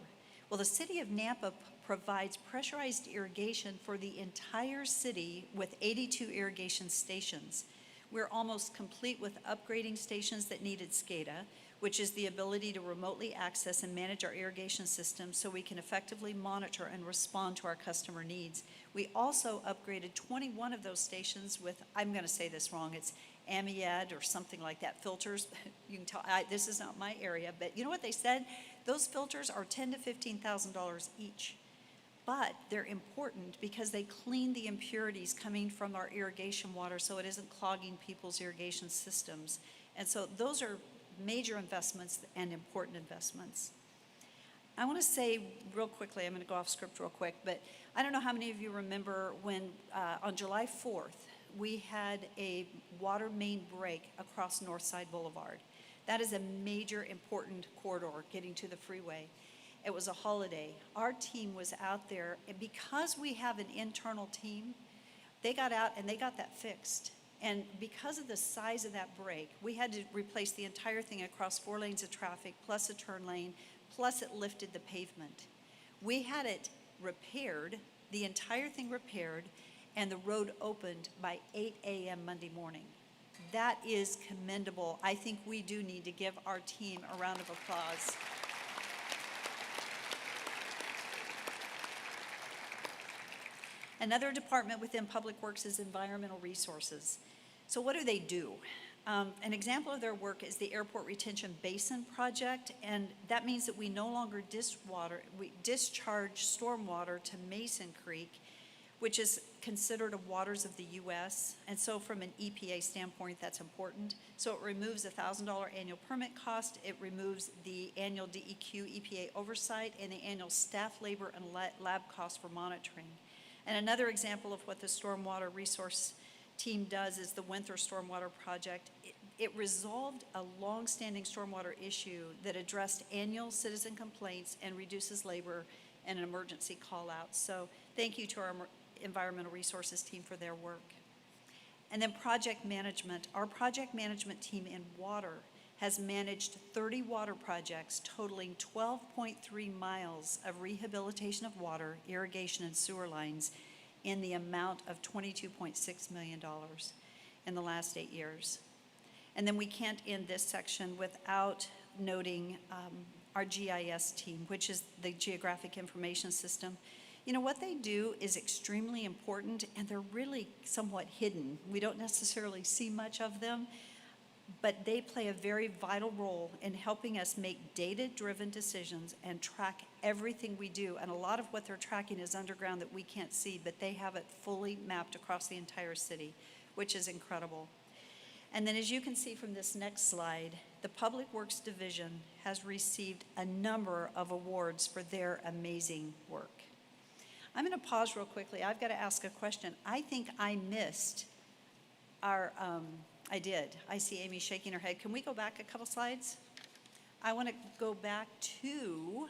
Well, the city of Nampa provides pressurized irrigation for the entire city with 82 irrigation stations. We're almost complete with upgrading stations that needed SCADA, which is the ability to remotely access and manage our irrigation system so we can effectively monitor and respond to our customer needs. We also upgraded 21 of those stations with, I'm going to say this wrong, it's Amied or something like that, filters. You can tell, this is not my area, but you know what they said? Those filters are $10,000 to $15,000 each. But they're important because they clean the impurities coming from our irrigation water so it isn't clogging people's irrigation systems. And so those are major investments and important investments. I want to say real quickly, I'm going to go off script real quick, but I don't know how many of you remember when on July 4th, we had a water main break across Northside Boulevard. That is a major important corridor getting to the freeway. It was a holiday. Our team was out there, and because we have an internal team, they got out and they got that fixed. And because of the size of that break, we had to replace the entire thing across 4 lanes of traffic, plus a turn lane, plus it lifted the pavement. We had it repaired, the entire thing repaired, and the road opened by 8 a.m. Monday morning. That is commendable. I think we do need to give our team a round of applause. Another department within Public Works is Environmental Resources. So what do? An example of their work is the Airport Retention Basin Project, and that means that we no longer discharge stormwater to Mason Creek, which is considered a waters of the U.S., and so from an EPA standpoint, that's important. So it removes a $1,000 annual permit cost, it removes the annual DEQ EPA oversight, and the annual staff labor and lab costs for monitoring. And another example of what the Stormwater Resource Team does is the Winthrop Stormwater Project. It resolved a long-standing stormwater issue that addressed annual citizen complaints and reduces labor and an emergency call out. So thank you to our environmental resources team for their work. And then project management. Our project management team in water has managed 30 water projects totaling 12.3 miles of rehabilitation of water, irrigation, and sewer lines in the amount of $22.6 million in the last 8 years. And then we can't end this section without noting our GIS team, which is the Geographic Information System. You know, what they do is extremely important, and they're really somewhat hidden. We don't necessarily see much of them, but they play a very vital role in helping us make data-driven decisions and track everything we do. And a lot of what they're tracking is underground that we can't see, but they have it fully mapped across the entire city, which is incredible. And then as you can see from this next slide, the Public Works Division has received a number of awards for their amazing work. I'm going to pause real quickly. I've got to ask a question. I think I missed our, I did. I see Amy shaking her head. Can we go back a couple slides? I want to go back to,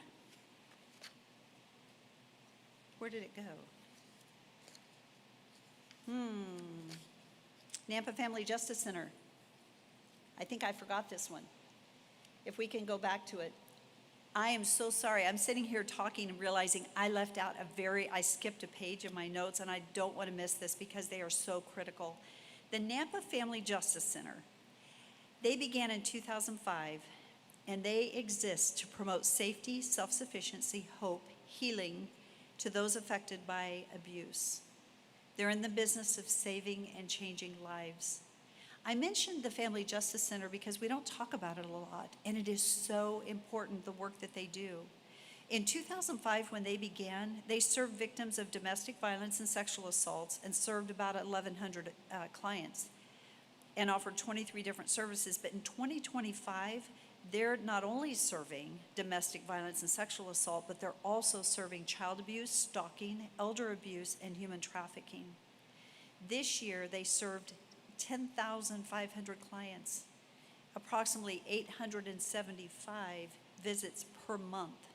where did it go? Nampa Family Justice Center. I think I forgot this one. If we can go back to it. I am so sorry. I'm sitting here talking and realizing I left out I skipped a page in my notes, and I don't want to miss this because they are so critical. The Nampa Family Justice Center, they began in 2005, and they exist to promote safety, self-sufficiency, hope, healing to those affected by abuse. They're in the business of saving and changing lives. I mentioned the Family Justice Center because we don't talk about it a lot, and it is so important, the work that they do. In 2005, when they began, they served victims of domestic violence and sexual assaults and served about 1,100 clients and offered 23 different services. But in 2025, they're not only serving domestic violence and sexual assault, but they're also serving child abuse, stalking, elder abuse, and human trafficking. This year, they served 10,500 clients, approximately 875 visits per month,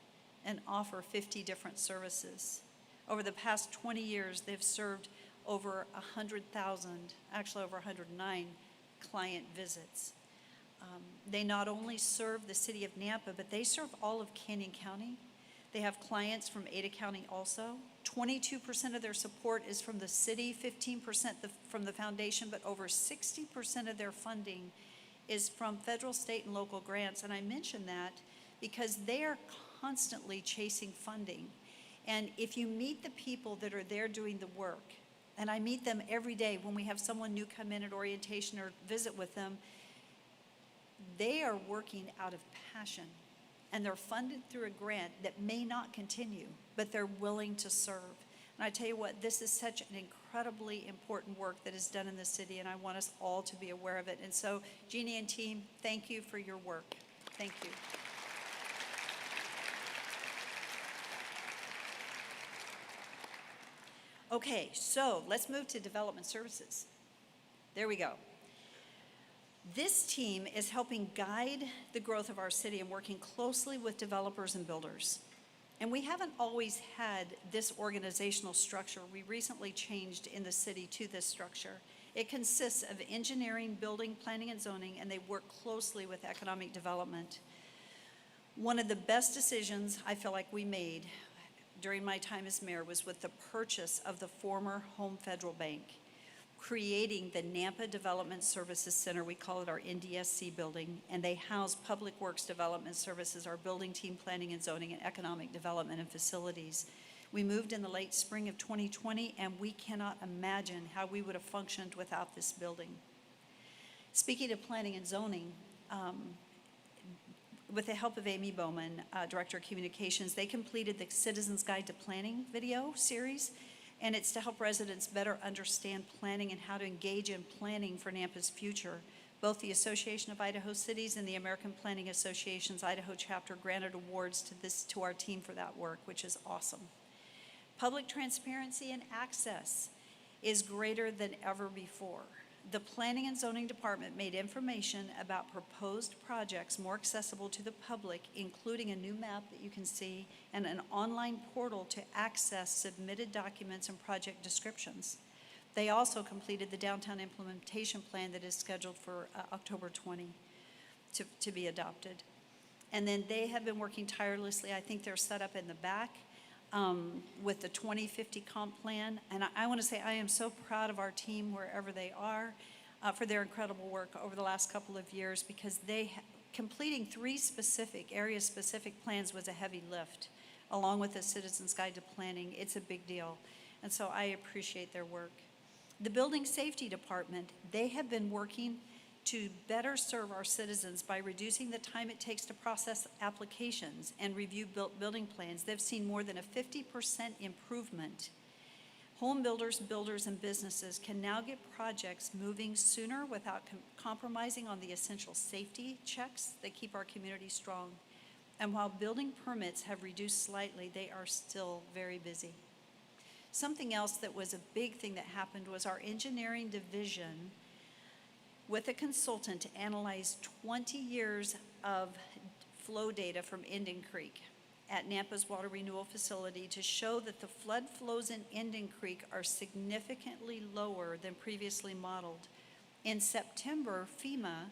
and offer 50 different services. Over the past 20 years, they've served over 100,000, actually over 109 client visits. They not only serve the city of Nampa, but they serve all of Canyon County. They have clients from Ada County also. 22% of their support is from the city, 15% from the foundation, but over 60% of their funding is from federal, state, and local grants. And I mention that because they are constantly chasing funding. And if you meet the people that are there doing the work, and I meet them every day when we have someone new come in at orientation or visit with them, they are working out of passion. And they're funded through a grant that may not continue, but they're willing to serve. And I tell you what, this is such an incredibly important work that is done in the city, and I want us all to be aware of it. And so, Jeannie and team, thank you for your work. Thank you. Okay, so let's move to development services. There we go. This team is helping guide the growth of our city and working closely with developers and builders. And we haven't always had this organizational structure. We recently changed in the city to this structure. It consists of engineering, building, planning, and zoning, and they work closely with economic development. One of the best decisions I feel like we made during my time as mayor was with the purchase of the former Home Federal Bank, creating the Nampa Development Services Center. We call it our NDSC building, and they house Public Works Development Services, our building team, planning and zoning, and economic development and facilities. We moved in the late spring of 2020, and we cannot imagine how we would have functioned without this building. Speaking of planning and zoning, with the help of Amy Bowman, Director of Communications, they completed the Citizens Guide to Planning video series, and it's to help residents better understand planning and how to engage in planning for Nampa's future. Both the Association of Idaho Cities and the American Planning Association's Idaho chapter granted awards to our team for that work, which is awesome. Public transparency and access is greater than ever before. the Planning and Zoning Department made information about proposed projects more accessible to the public, including a new map that you can see and an online portal to access submitted documents and project descriptions. They also completed the downtown implementation plan that is scheduled for October 20 to be adopted. And then they have been working tirelessly. I think they're set up in the back with the 2050 comp plan. And I want to say I am so proud of our team wherever they are for their incredible work over the last couple of years, because completing 3 specific, area-specific plans was a heavy lift, along with the Citizens Guide to Planning. It's a big deal. And so I appreciate their work. The Building Safety Department, they have been working to better serve our citizens by reducing the time it takes to process applications and review building plans. They've seen more than a 50% improvement. Home builders, and businesses can now get projects moving sooner without compromising on the essential safety checks that keep our community strong. And while building permits have reduced slightly, they are still very busy. Something else that was a big thing that happened was our engineering division, with a consultant, to analyze 20 years of flow data from Indian Creek at Nampa's water renewal facility to show that the flood flows in Indian Creek are significantly lower than previously modeled. In September, FEMA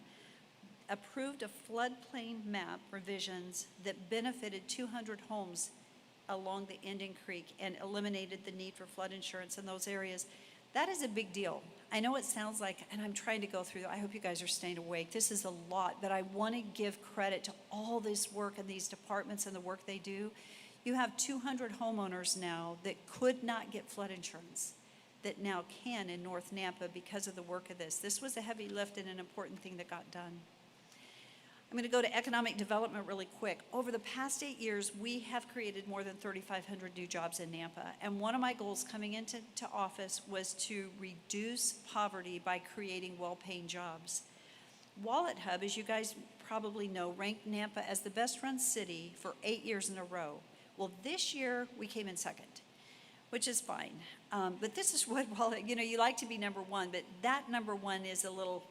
approved a floodplain map revisions that benefited 200 homes along the Indian Creek and eliminated the need for flood insurance in those areas. That is a big deal. I know it sounds like, and I'm trying to go through, I hope you guys are staying awake. This is a lot, but I want to give credit to all this work and these departments and the work they do. You have 200 homeowners now that could not get flood insurance that now can in North Nampa because of the work of this. This was a heavy lift and an important thing that got done. I'm going to go to economic development really quick. Over the past 8 years, we have created more than 3,500 new jobs in Nampa. And one of my goals coming into office was to reduce poverty by creating well-paying jobs. Wallet Hub, as you guys probably know, ranked Nampa as the best-run city for 8 years in a row. Well, this year, we came in second, which is fine. But this is what Wallet, you like to be number one, but that number one is a little,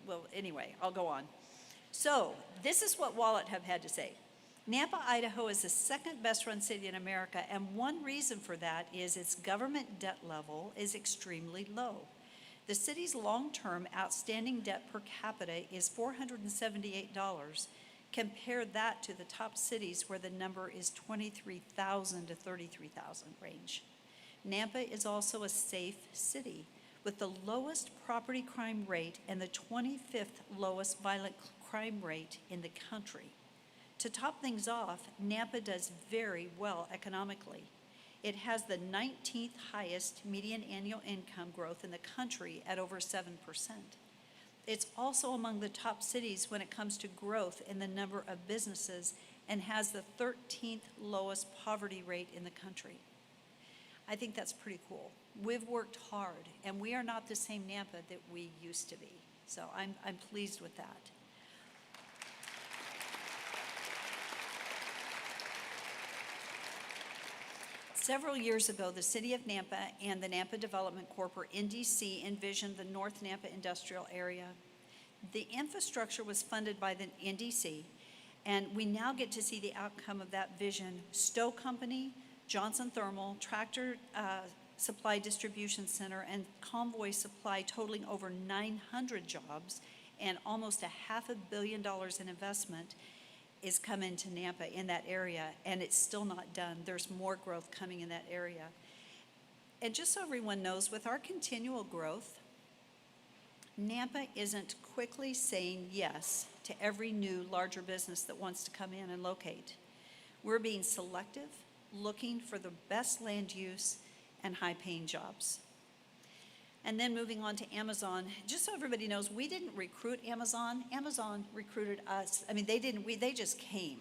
well, anyway, I'll go on. So this is what Wallet Hub had to say. Nampa, Idaho is the second best run city in America, and one reason for that is its government debt level is extremely low. The city's long-term outstanding debt per capita is $478. Compare that to the top cities where the number is $23,000 to $33,000 range. Nampa is also a safe city with the lowest property crime rate and the 25th lowest violent crime rate in the country. To top things off, Nampa does very well economically. It has the 19th highest median annual income growth in the country at over 7%. It's also among the top cities when it comes to growth in the number of businesses and has the 13th lowest poverty rate in the country. I think that's pretty cool. We've worked hard, and we are not the same Nampa that we used to be. So I'm pleased with that. Several years ago, the City of Nampa and the Nampa Development Corp, or NDC, envisioned the North Nampa industrial area. The infrastructure was funded by the NDC, and we now get to see the outcome of that vision. Stowe Company, Johnson Thermal, Tractor Supply Distribution Center, and Convoy Supply, totaling over 900 jobs and almost $500 million in investment, is coming to Nampa in that area, and it's still not done. There's more growth coming in that area. And just so everyone knows, with our continual growth, Nampa isn't quickly saying yes to every new larger business that wants to come in and locate. We're being selective, looking for the best land use and high-paying jobs. And then moving on to Amazon, just so everybody knows, we didn't recruit Amazon. Amazon recruited us. I mean, they just came.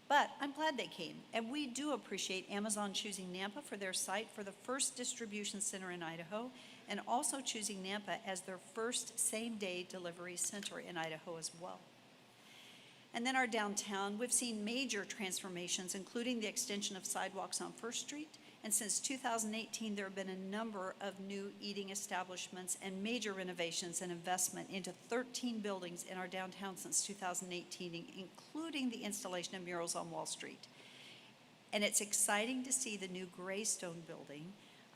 But I'm glad they came. And we do appreciate Amazon choosing Nampa for their site for the first distribution center in Idaho, and also choosing Nampa as their first same-day delivery center in Idaho as well. And then our downtown, we've seen major transformations, including the extension of sidewalks on First Street And since 2018, there have been a number of new eating establishments and major renovations and investment into 13 buildings in our downtown since 2018, including the installation of murals on Wall Street. And it's exciting to see the new Greystone building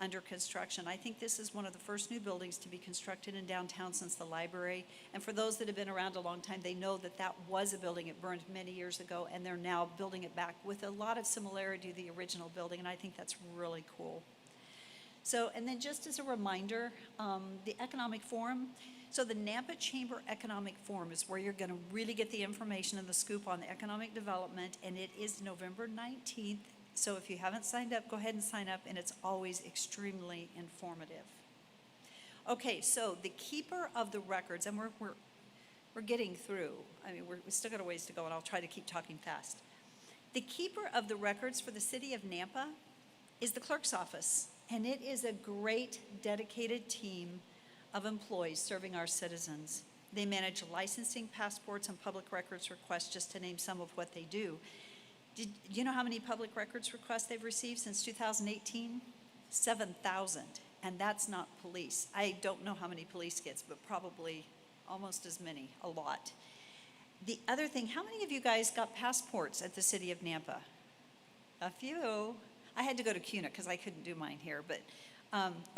under construction. I think this is one of the first new buildings to be constructed in downtown since the library. And for those that have been around a long time, they know that that was a building. It burned many years ago, and they're now building it back with a lot of similarity to the original building, and I think that's really cool. So, and then just as a reminder, the Economic Forum. So the Nampa Chamber Economic Forum is where you're going to really get the information and the scoop on the economic development, and it is November 19th. So if you haven't signed up, go ahead and sign up, and it's always extremely informative. Okay, so the keeper of the records, and we're getting through. I mean, we still got a ways to go, and I'll try to keep talking fast. The keeper of the records for the City of Nampa is the clerk's office, and it is a great, dedicated team of employees serving our citizens. They manage licensing, passports, and public records requests, just to name some of what they do. Do you know how many public records requests they've received since 2018? 7,000, and that's not police. I don't know how many police gets, but probably almost as many, a lot. The other thing, how many of you guys got passports at the City of Nampa? A few. I had to go to CUNA because I couldn't do mine here, but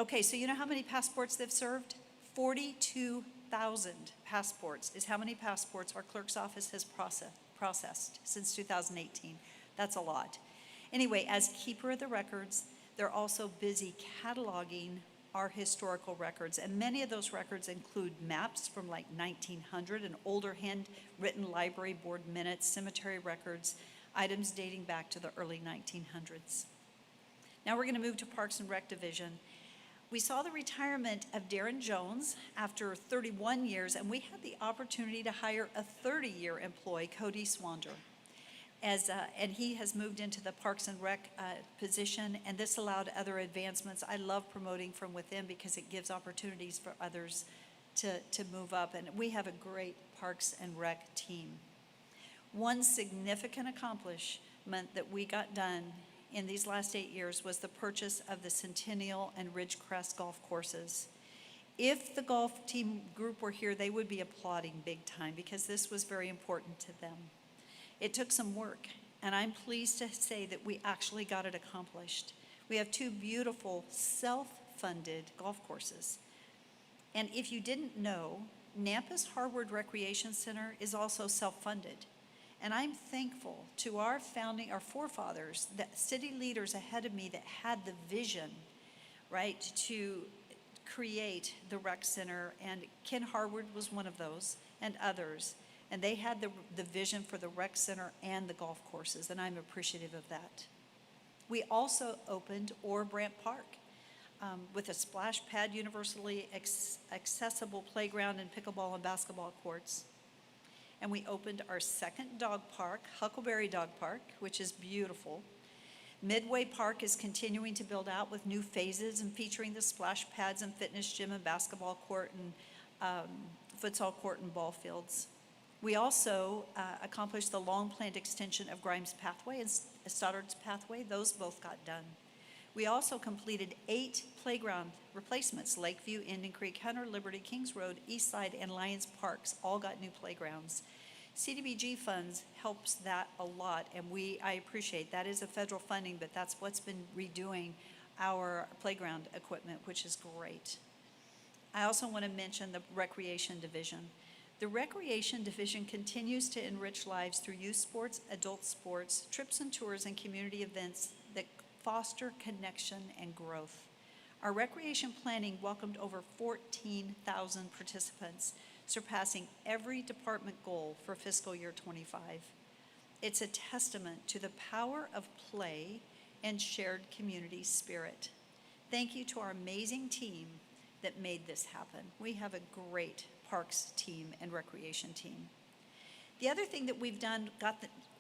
okay, so you know how many passports they've served? 42,000 passports is how many passports our clerk's office has processed since 2018. That's a lot. Anyway, as keeper of the records, they're also busy cataloging our historical records, and many of those records include maps from like 1900 and older handwritten library board minutes, cemetery records, items dating back to the early 1900s. Now we're going to move to Parks and Rec Division. We saw the retirement of Darren Jones after 31 years, and we had the opportunity to hire a 30-year employee, Cody Swander. And he has moved into the Parks and Rec position, and this allowed other advancements. I love promoting from within because it gives opportunities for others to move up, and we have a great Parks and Rec team. One significant accomplishment that we got done in these last 8 years was the purchase of the Centennial and Ridgecrest golf courses. If the golf team group were here, they would be applauding big time because this was very important to them. It took some work, and I'm pleased to say that we actually got it accomplished. We have two beautiful self-funded golf courses. And if you didn't know, Nampa's Harvard Recreation Center is also self-funded. And I'm thankful to our forefathers, the city leaders ahead of me that had the vision, right, to create the rec center. And Ken Harvard was one of those, and others. And they had the vision for the rec center and the golf courses, and I'm appreciative of that. We also opened Orr Brandt Park with a splash pad, universally accessible playground, and pickleball and basketball courts. And we opened our second dog park, Huckleberry Dog Park, which is beautiful. Midway Park is continuing to build out with new phases and featuring the splash pads and fitness gym and basketball court and futsal court and ball fields. We also accomplished the long-planned extension of Grimes Pathway and Stoddard's Pathway. Those both got done. We also completed 8 playground replacements. Lakeview, Indian Creek, Hunter, Liberty, Kings Road, Eastside, and Lions Parks all got new playgrounds. CDBG funds helps that a lot, and I appreciate that is a federal funding, but that's what's been redoing our playground equipment, which is great. I also want to mention the Recreation Division. The Recreation Division continues to enrich lives through youth sports, adult sports, trips and tours, and community events that foster connection and growth. Our recreation planning welcomed over 14,000 participants, surpassing every department goal for fiscal year 25. It's a testament to the power of play and shared community spirit. Thank you to our amazing team that made this happen. We have a great Parks team and recreation team. The other thing that we've done,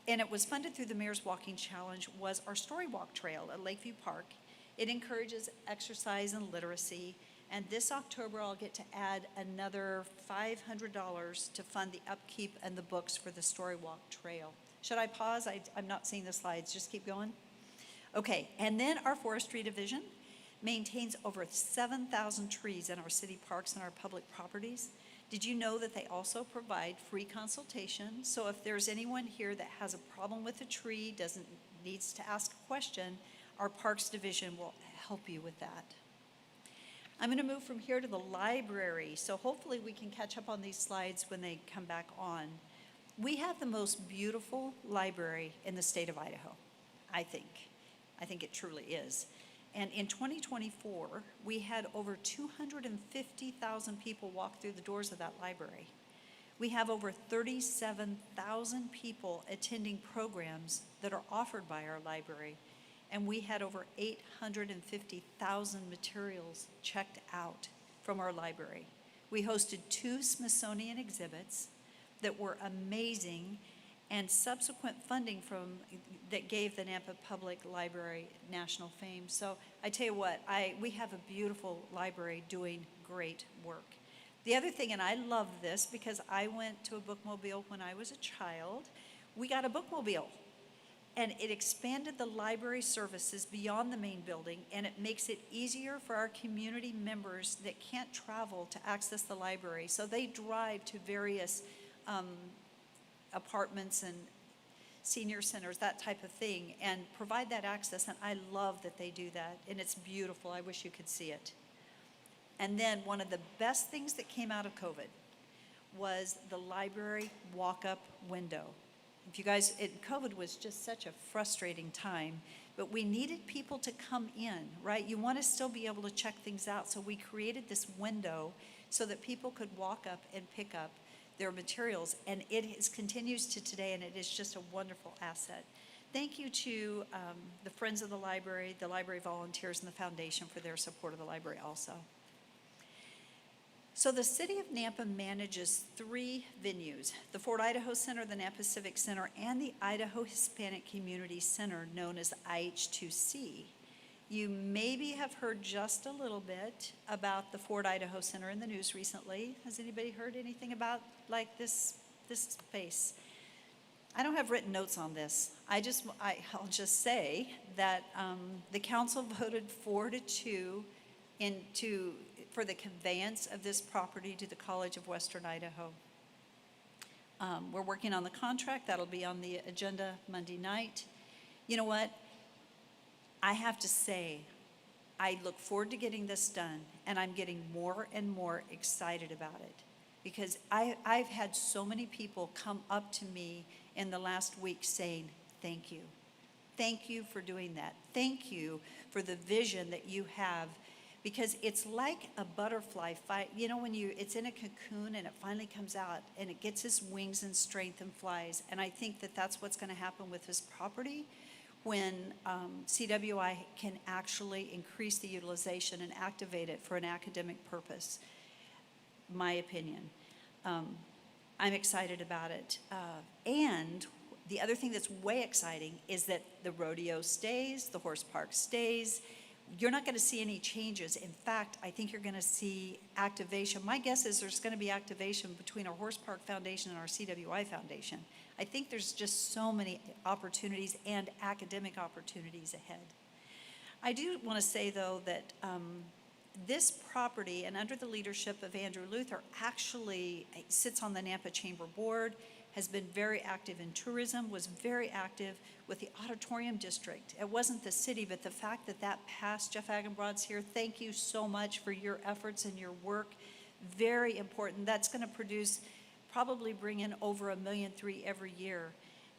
and it was funded through the Mayor's Walking Challenge, was our Story Walk Trail at Lakeview Park. It encourages exercise and literacy, and this October I'll get to add another $500 to fund the upkeep and the books for the Story Walk Trail. Should I pause? I'm not seeing the slides, just keep going. Okay, and then our forestry division maintains over 7,000 trees in our city parks and our public properties. Did you know that they also provide free consultation? So if there's anyone here that has a problem with a tree, needs to ask a question, our Parks Division will help you with that. I'm going to move from here to the library, so hopefully we can catch up on these slides when they come back on. We have the most beautiful library in the state of Idaho, I think. I think it truly is. And in 2024, we had over 250,000 people walk through the doors of that library. We have over 37,000 people attending programs that are offered by our library. And we had over 850,000 materials checked out from our library. We hosted 2 Smithsonian exhibits that were amazing, and subsequent funding that gave the Nampa Public Library national fame. So I tell you what, we have a beautiful library doing great work. The other thing, and I love this because I went to a bookmobile when I was a child, we got a bookmobile. And it expanded the library services beyond the main building, and it makes it easier for our community members that can't travel to access the library. So they drive to various apartments and senior centers, that type of thing, and provide that access, and I love that they do that, and it's beautiful. I wish you could see it. And then one of the best things that came out of COVID was the library walk-up window. If you guys, COVID was just such a frustrating time, but we needed people to come in, right? You want to still be able to check things out, so we created this window so that people could walk up and pick up their materials, and continues to today, and it is just a wonderful asset. Thank you to the Friends of the Library volunteers, and the foundation for their support of the library also. So the City of Nampa manages 3 venues: the Ford Idaho Center, the Nampa Civic Center, and the Idaho Hispanic Community Center, known as IH2C. You maybe have heard just a little bit about the Ford Idaho Center in the news recently. Has anybody heard anything about this space? I don't have written notes on this. I'll just say that the council voted 4-2 for the conveyance of this property to the College of Western Idaho. We're working on the contract. That'll be on the agenda Monday night. You know what? I have to say, I look forward to getting this done, and I'm getting more and more excited about it, because I've had so many people come up to me in the last week saying, thank you. Thank you for doing that. Thank you for the vision that you have, because it's like a butterfly fight. You know, when it's in a cocoon and it finally comes out and it gets its wings and strength and flies. And I think that that's what's going to happen with this property when CWI can actually increase the utilization and activate it for an academic purpose, my opinion. I'm excited about it. And the other thing that's way exciting is that the rodeo stays, the horse park stays. You're not going to see any changes. In fact, I think you're going to see activation. My guess is there's going to be activation between our Horse Park Foundation and our CWI Foundation. I think there's just so many opportunities and academic opportunities ahead. I do want to say, though, that this property, and under the leadership of Andrew Luther, actually sits on the Nampa Chamber Board, has been very active in tourism, was very active with the auditorium district. It wasn't the city, but the fact that that passed, Jeff Agenbrod's here, thank you so much for your efforts and your work. Very important. That's going to probably bring in over $1.3 million every year.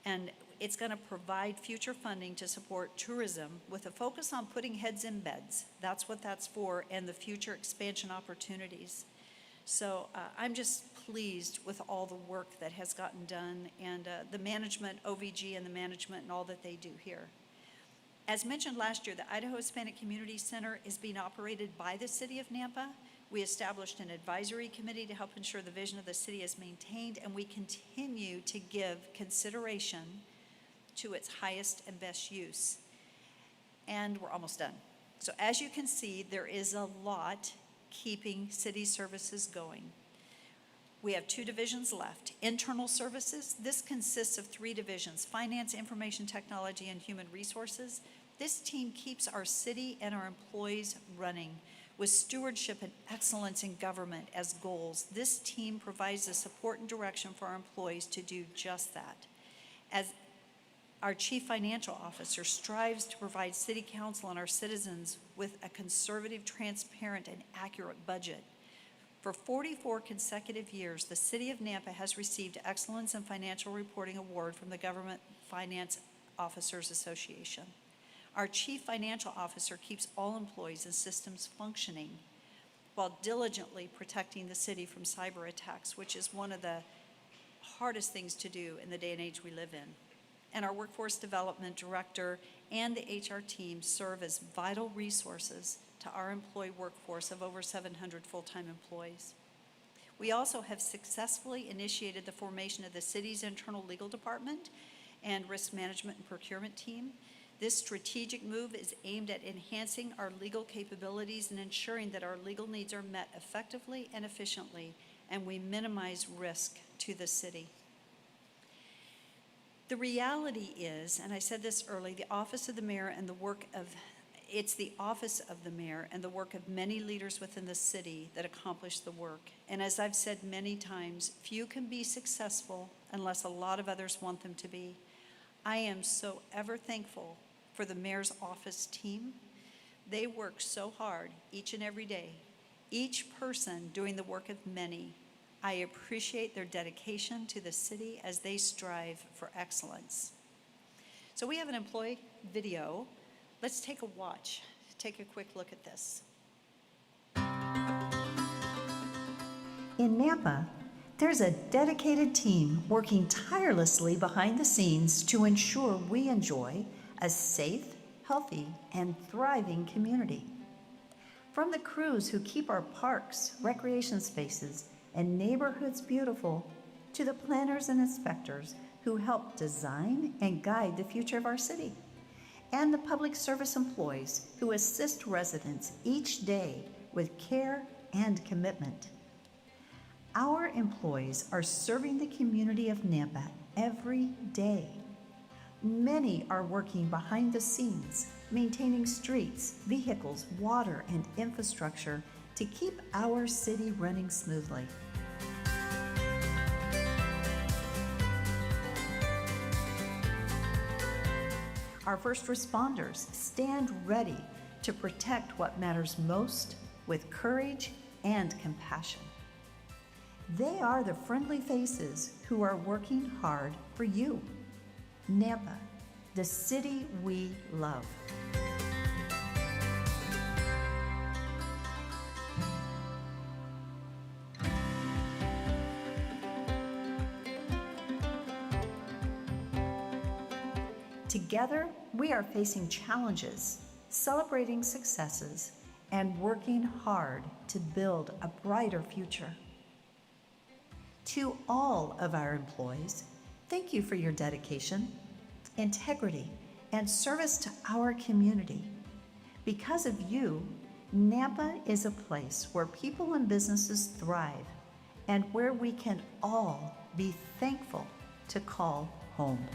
And it's going to provide future funding to support tourism with a focus on putting heads in beds. That's what that's for, and the future expansion opportunities. So I'm just pleased with all the work that has gotten done, and the management, OVG and the management and all that they do here. As mentioned last year, the Idaho Hispanic Community Center is being operated by the City of Nampa. We established an advisory committee to help ensure the vision of the city is maintained, and we continue to give consideration to its highest and best use. And we're almost done. So as you can see, there is a lot keeping city services going. We have 2 divisions left. Internal services, this consists of 3 divisions: finance, information technology, and human resources. This team keeps our city and our employees running with stewardship and excellence in government as goals. This team provides the support and direction for our employees to do just that. As our Chief Financial Officer strives to provide City Council and our citizens with a conservative, transparent, and accurate budget. For 44 consecutive years, the City of Nampa has received Excellence in Financial Reporting Award from the Government Finance Officers Association. Our Chief Financial Officer keeps all employees and systems functioning while diligently protecting the city from cyber attacks, which is one of the hardest things to do in the day and age we live in. And our Workforce Development Director and the HR team serve as vital resources to our employee workforce of over 700 full-time employees. We also have successfully initiated the formation of the city's internal legal department and risk management and procurement team. This strategic move is aimed at enhancing our legal capabilities and ensuring that our legal needs are met effectively and efficiently, and we minimize risk to the city. The reality is, and I said this early, the office of the mayor and the work of It's the office of the mayor and the work of many leaders within the city that accomplish the work. And as I've said many times, few can be successful unless a lot of others want them to be. I am so ever thankful for the mayor's office team. They work so hard each and every day, each person doing the work of many. I appreciate their dedication to the city as they strive for excellence. So we have an employee video. Let's take a watch, take a quick look at this. In Nampa, there's a dedicated team working tirelessly behind the scenes to ensure we enjoy a safe, healthy, and thriving community. From the crews who keep our parks, recreation spaces, and neighborhoods beautiful, to the planners and inspectors who help design and guide the future of our city, and the public service employees who assist residents each day with care and commitment. Our employees are serving the community of Nampa every day. Many are working behind the scenes, maintaining streets, vehicles, water, and infrastructure to keep our city running smoothly. Our first responders stand ready to protect what matters most with courage and compassion. They are the friendly faces who are working hard for you. Nampa, the city we love. Together, we are facing challenges, celebrating successes, and working hard to build a brighter future. To all of our employees, thank you for your dedication, integrity, and service to our community. Because of you, Nampa is a place where people and businesses thrive and where we can all be thankful to call home.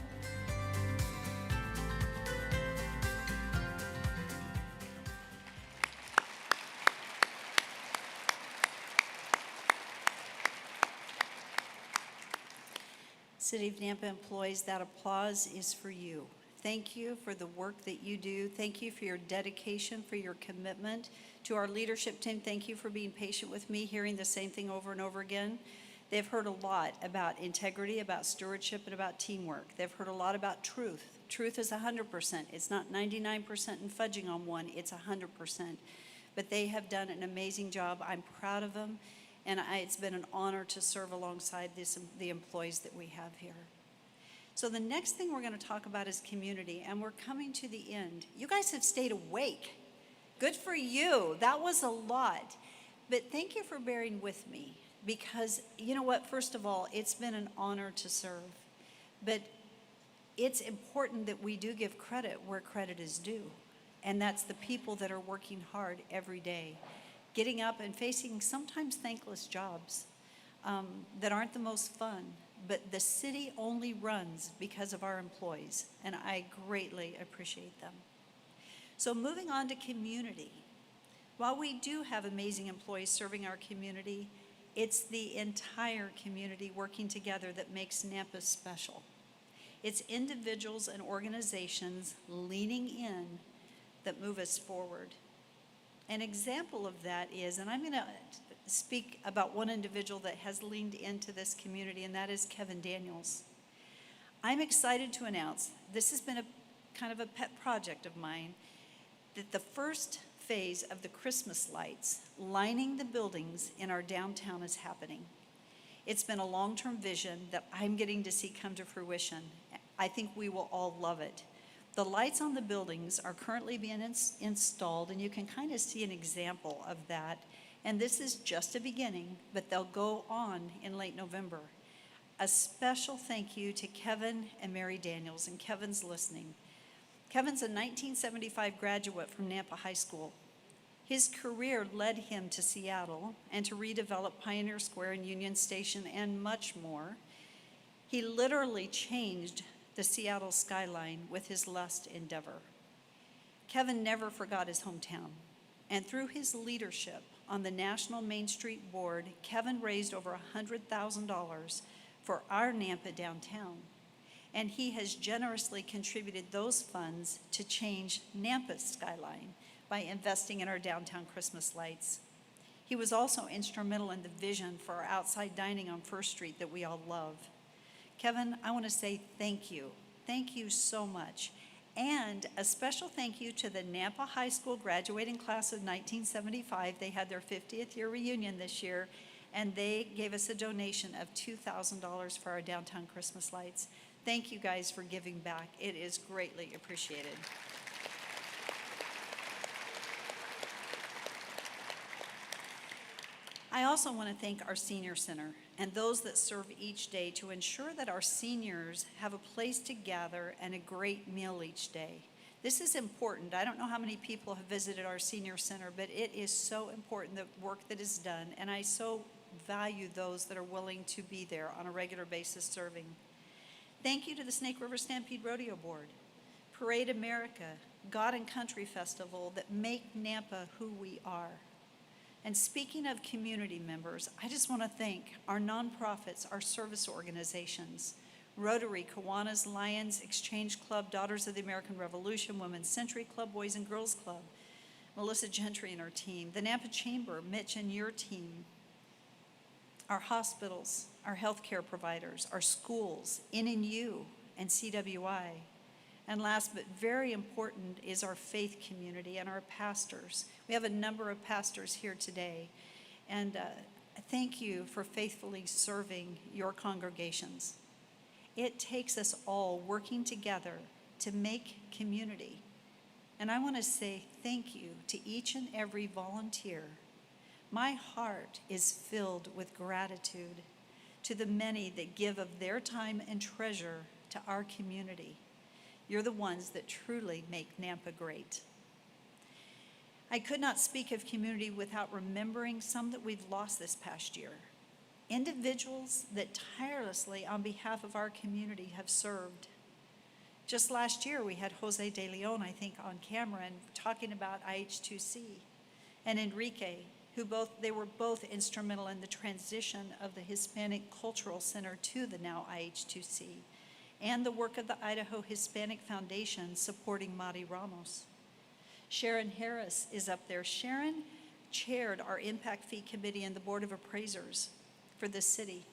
City of Nampa employees, that applause is for you. Thank you for the work that you do. Thank you for your dedication, for your commitment. To our leadership team, thank you for being patient with me, hearing the same thing over and over again. They've heard a lot about integrity, about stewardship, and about teamwork. They've heard a lot about truth. Truth is 100%. It's not 99% and fudging on one, it's 100%. But they have done an amazing job. I'm proud of them. And it's been an honor to serve alongside the employees that we have here. So the next thing we're going to talk about is community, and we're coming to the end. You guys have stayed awake. Good for you. That was a lot. But thank you for bearing with me, because you know what? First of all, it's been an honor to serve. But it's important that we do give credit where credit is due, and that's the people that are working hard every day, getting up and facing sometimes thankless jobs that aren't the most fun, but the city only runs because of our employees, and I greatly appreciate them. So moving on to community. While we do have amazing employees serving our community, it's the entire community working together that makes Nampa special. It's individuals and organizations leaning in that move us forward. An example of that is, and I'm going to speak about one individual that has leaned into this community, and that is Kevin Daniels. I'm excited to announce, this has been a kind of a pet project of mine, that the first phase of the Christmas lights lining the buildings in our downtown is happening. It's been a long-term vision that I'm getting to see come to fruition. I think we will all love it. The lights on the buildings are currently being installed, and you can kind of see an example of that. And this is just a beginning, but they'll go on in late November. A special thank you to Kevin and Mary Daniels, and Kevin's listening. Kevin's a 1975 graduate from Nampa High School. His career led him to Seattle and to redevelop Pioneer Square and Union Station and much more. He literally changed the Seattle skyline with his last endeavor. Kevin never forgot his hometown, and through his leadership on the National Main Street Board, Kevin raised over $100,000 for our Nampa downtown, and he has generously contributed those funds to change Nampa's skyline by investing in our downtown Christmas lights. He was also instrumental in the vision for our outside dining on First Street that we all love. Kevin, I want to say thank you. Thank you so much. And a special thank you to the Nampa High School graduating class of 1975. They had their 50th year reunion this year, and they gave us a donation of $2,000 for our downtown Christmas lights. Thank you guys for giving back. It is greatly appreciated. I also want to thank our senior center and those that serve each day to ensure that our seniors have a place to gather and a great meal each day. This is important. I don't know how many people have visited our senior center, but it is so important, the work that is done, and I so value those that are willing to be there on a regular basis serving. Thank you to the Snake River Stampede Rodeo Board, Parade America, God and Country Festival that make Nampa who we are. And speaking of community members, I just want to thank our nonprofits, our service organizations, Rotary, Kiwanis, Lions, Exchange Club, Daughters of the American Revolution, Women's Century Club, Boys and Girls Club, Melissa Gentry and her team, the Nampa Chamber, Mitch and your team, our hospitals, our healthcare providers, our schools, NNU and CWI. And last but very important is our faith community and our pastors. We have a number of pastors here today. And thank you for faithfully serving your congregations. It takes us all working together to make community. And I want to say thank you to each and every volunteer. My heart is filled with gratitude to the many that give of their time and treasure to our community. You're the ones that truly make Nampa great. I could not speak of community without remembering some that we've lost this past year. Individuals that tirelessly on behalf of our community have served. Just last year, we had Jose De Leon, I think, on camera and talking about IH2C, and Enrique, they were both instrumental in the transition of the Hispanic Cultural Center to the now IH2C, and the work of the Idaho Hispanic Foundation supporting Mari Ramos. Sharon Harris is up there. Sharon chaired our Impact Fee Committee and the Board of Appraisers for the city.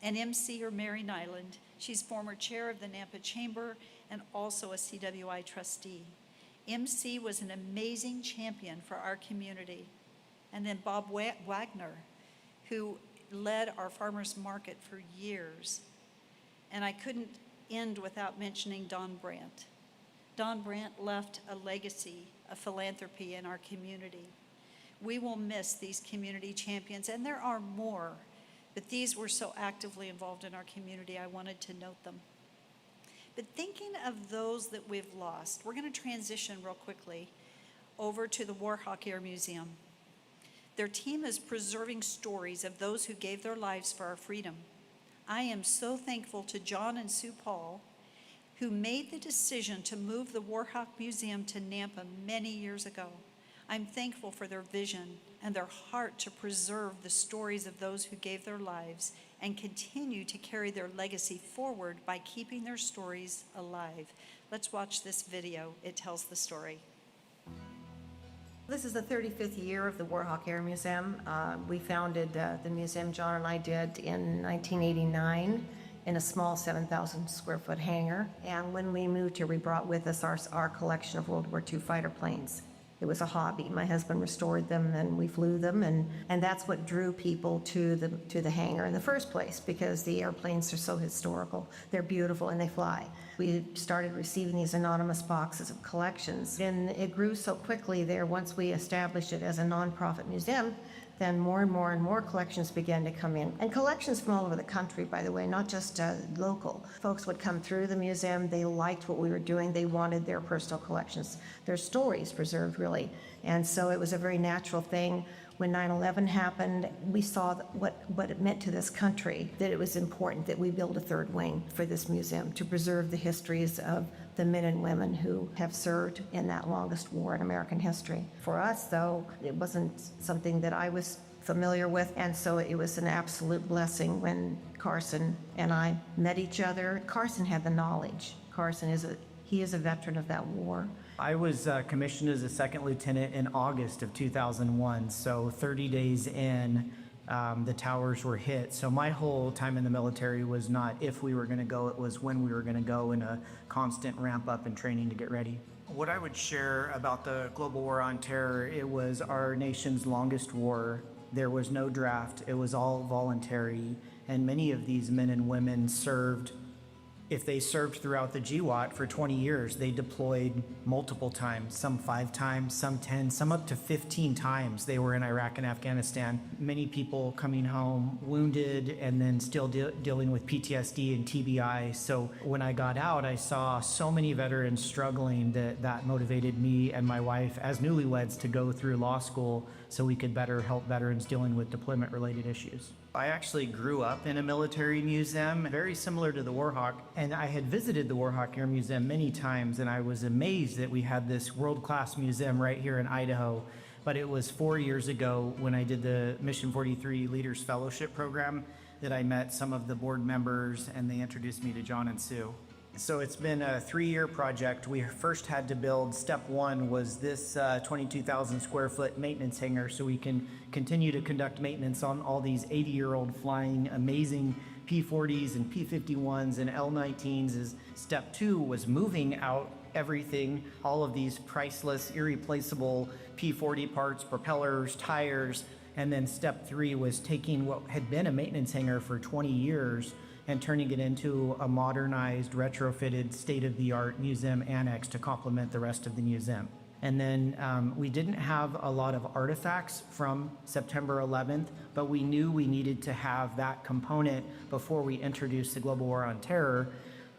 And MC or Mary Nyland, she's former chair of the Nampa Chamber and also a CWI trustee. MC was an amazing champion for our community. And then Bob Wagner, who led our farmers market for years. And I couldn't end without mentioning Don Brandt. Don Brandt left a legacy of philanthropy in our community. We will miss these community champions, and there are more, but these were so actively involved in our community, I wanted to note them. But thinking of those that we've lost, we're going to transition real quickly over to the Warhawk Museum. Their team is preserving stories of those who gave their lives for our freedom. I am so thankful to John and Sue Paul, who made the decision to move the Warhawk Museum to Nampa many years ago. I'm thankful for their vision and their heart to preserve the stories of those who gave their lives and continue to carry their legacy forward by keeping their stories alive. Let's watch this video. It tells the story. This is the 35th year of the Warhawk Air Museum. We founded the museum, John and I did, in 1989 in a small 7,000 square foot hangar. And when we moved here, we brought with us our collection of World War II fighter planes. It was a hobby. My husband restored them and we flew them, and that's what drew people to the hangar in the first place, because the airplanes are so historical. They're beautiful and they fly. We started receiving these anonymous boxes of collections, and it grew so quickly there. Once we established it as a nonprofit museum, then more and more collections began to come in. And collections from all over the country, by the way, not just local. Folks would come through the museum, they liked what we were doing, they wanted their personal collections, their stories preserved, really. And so it was a very natural thing. When 9/11 happened, we saw what it meant to this country, that it was important that we build a third wing for this museum to preserve the histories of the men and women who have served in that longest war in American history. For us, though, it wasn't something that I was familiar with, and so it was an absolute blessing when Carson and I met each other. Carson had the knowledge. Carson is a veteran of that war. I was commissioned as a second lieutenant in August of 2001, so 30 days in, the towers were hit. So my whole time in the military was not if we were going to go, it was when we were going to go, in a constant ramp up and training to get ready. What I would share about the global war on terror, it was our nation's longest war. There was no draft, it was all voluntary, and many of these men and women served. If they served throughout the GWAT for 20 years, they deployed multiple times, some 5 times, some 10, some up to 15 times they were in Iraq and Afghanistan. Many people coming home wounded and then still dealing with PTSD and TBI. So when I got out, I saw so many veterans struggling that motivated me and my wife as newlyweds to go through law school so we could better help veterans dealing with deployment-related issues. I actually grew up in a military museum, very similar to the Warhawk, and I had visited the Warhawk Air Museum many times, and I was amazed that we had this world-class museum right here in Idaho. But it was 4 years ago when I did the Mission 43 Leaders Fellowship Program that I met some of the board members, and they introduced me to John and Sue. So it's been a 3-year project. We first had to build, step one was this 22,000 square foot maintenance hangar so we can continue to conduct maintenance on all these 80-year-old flying amazing P-40s and P-51s and L-19s. Step two was moving out everything, all of these priceless, irreplaceable P-40 parts, propellers, tires, and then step three was taking what had been a maintenance hangar for 20 years and turning it into a modernized, retrofitted, state-of-the-art museum annex to complement the rest of the museum. And then we didn't have a lot of artifacts from September 11th, but we knew we needed to have that component before we introduced the global war on terror,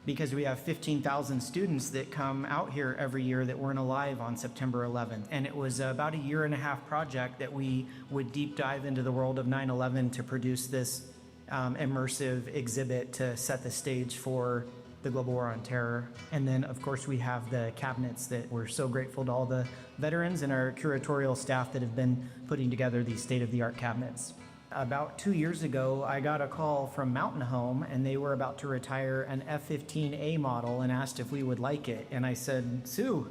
because we have 15,000 students that come out here every year that weren't alive on September 11th. And it was about a 1.5-year project that we would deep dive into the world of 9/11 to produce this immersive exhibit to set the stage for the global war on terror. And then, of course, we have the cabinets that we're so grateful to all the veterans and our curatorial staff that have been putting together these state-of-the-art cabinets. About 2 years ago, I got a call from Mountain Home, and they were about to retire an F-15A model and asked if we would like it. And I said, Sue,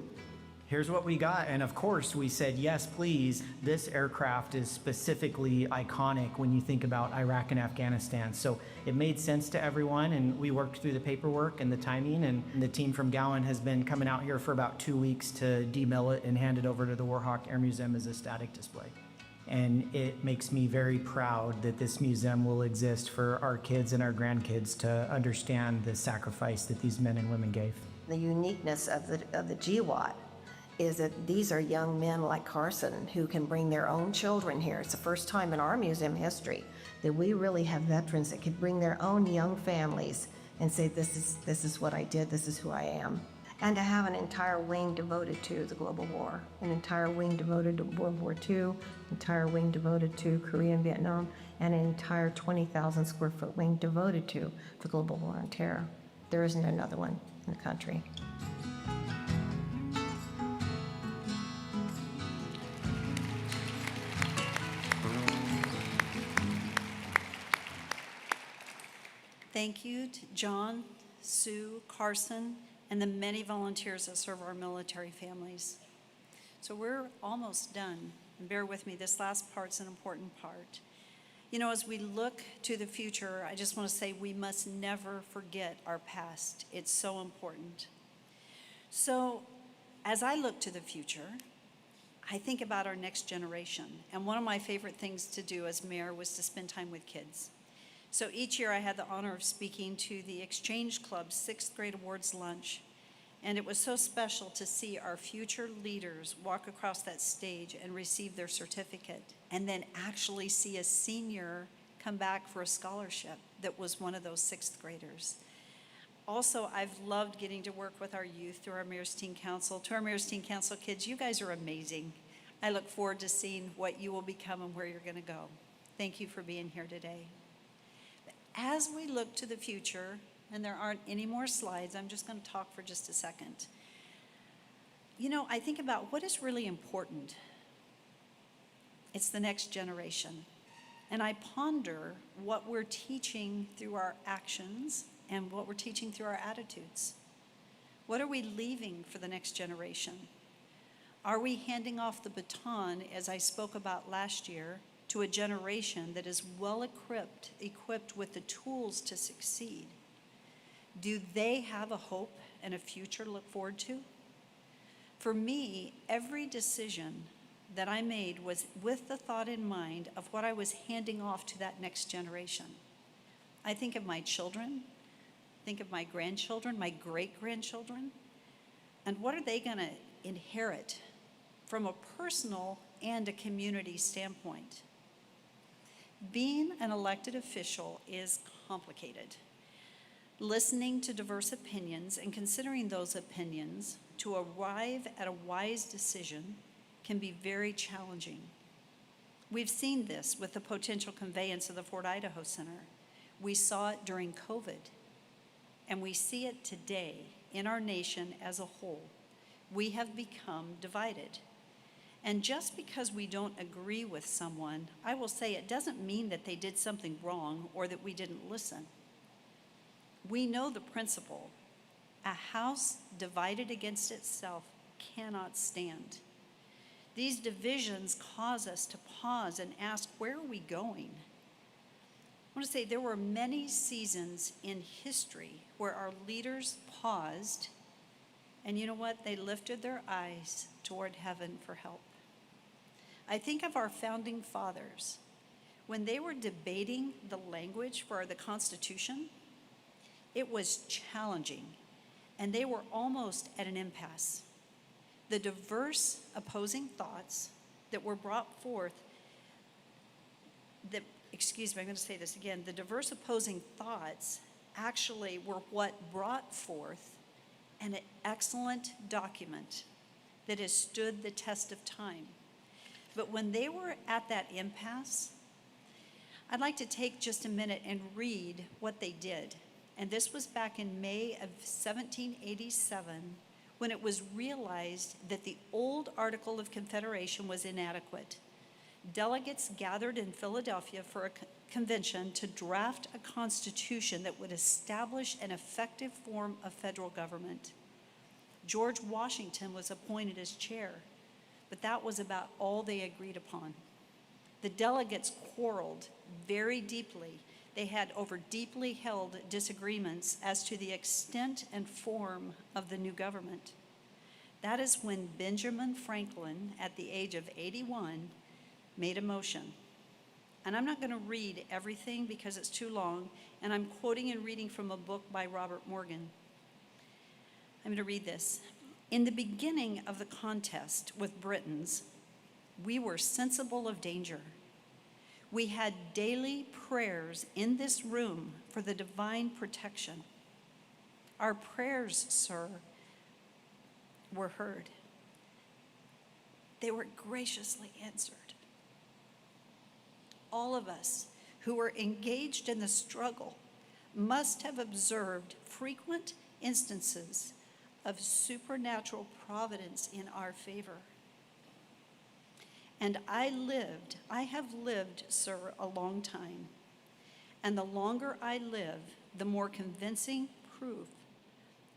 here's what we got. And of course we said, yes, please. This aircraft is specifically iconic when you think about Iraq and Afghanistan. So it made sense to everyone, and we worked through the paperwork and the timing, and the team from Gowan has been coming out here for about 2 weeks to demill it and hand it over to the Warhawk Air Museum as a static display. And it makes me very proud that this museum will exist for our kids and our grandkids to understand the sacrifice that these men and women gave. The uniqueness of the GWAT is that these are young men like Carson who can bring their own children here. It's the first time in our museum history that we really have veterans that could bring their own young families and say, this is what I did, this is who I am. And to have an entire wing devoted to the global war, an entire wing devoted to World War II, entire wing devoted to Korea and Vietnam, and an entire 20,000 square foot wing devoted to the global war on terror. There isn't another one. in the country. Thank you to John, Sue, Carson, and the many volunteers that serve our military families. So we're almost done. And bear with me, this last part's an important part. You know, as we look to the future, I just want to say we must never forget our past. It's so important. So as I look to the future, I think about our next generation. And one of my favorite things to do as mayor was to spend time with kids. So each year I had the honor of speaking to the Exchange Club's 6th grade awards lunch. And it was so special to see our future leaders walk across that stage and receive their certificate, and then actually see a senior come back for a scholarship that was one of those 6th graders. Also, I've loved getting to work with our youth through our Mayor's Teen Council. To our Mayor's Teen Council kids, you guys are amazing. I look forward to seeing what you will become and where you're going to go. Thank you for being here today. As we look to the future, and there aren't any more slides, I'm just going to talk for just a second. You know, I think about what is really important. It's the next generation. And I ponder what we're teaching through our actions and what we're teaching through our attitudes. What are we leaving for the next generation? Are we handing off the baton, as I spoke about last year, to a generation that is well equipped with the tools to succeed? Do they have a hope and a future to look forward to? For me, every decision that I made was with the thought in mind of what I was handing off to that next generation. I think of my children, think of my grandchildren, my great-grandchildren, and what are they going to inherit from a personal and a community standpoint? Being an elected official is complicated. Listening to diverse opinions and considering those opinions to arrive at a wise decision can be very challenging. We've seen this with the potential conveyance of the Ford Idaho Center. We saw it during COVID, and we see it today in our nation as a whole. We have become divided. And just because we don't agree with someone, I will say it doesn't mean that they did something wrong or that we didn't listen. We know the principle. A house divided against itself cannot stand. These divisions cause us to pause and ask, where are we going? I want to say there were many seasons in history where our leaders paused, and you know what? They lifted their eyes toward heaven for help. I think of our founding fathers. When they were debating the language for the Constitution, it was challenging, and they were almost at an impasse. The diverse opposing thoughts that were brought forth, the diverse opposing thoughts actually were what brought forth an excellent document that has stood the test of time. But when they were at that impasse, I'd like to take just a minute and read what they did. And this was back in May of 1787, when it was realized that the old Article of Confederation was inadequate. Delegates gathered in Philadelphia for a convention to draft a constitution that would establish an effective form of federal government. George Washington was appointed as chair, but that was about all they agreed upon. The delegates quarreled very deeply. They had over deeply held disagreements as to the extent and form of the new government. That is when Benjamin Franklin, at the age of 81, made a motion. And I'm not going to read everything because it's too long, and I'm quoting and reading from a book by Robert Morgan. I'm going to read this. In the beginning of the contest with Britons, we were sensible of danger. We had daily prayers in this room for the divine protection. Our prayers, sir, were heard. They were graciously answered. All of us who were engaged in the struggle must have observed frequent instances of supernatural providence in our favor. And I have lived, sir, a long time. And the longer I live, the more convincing proof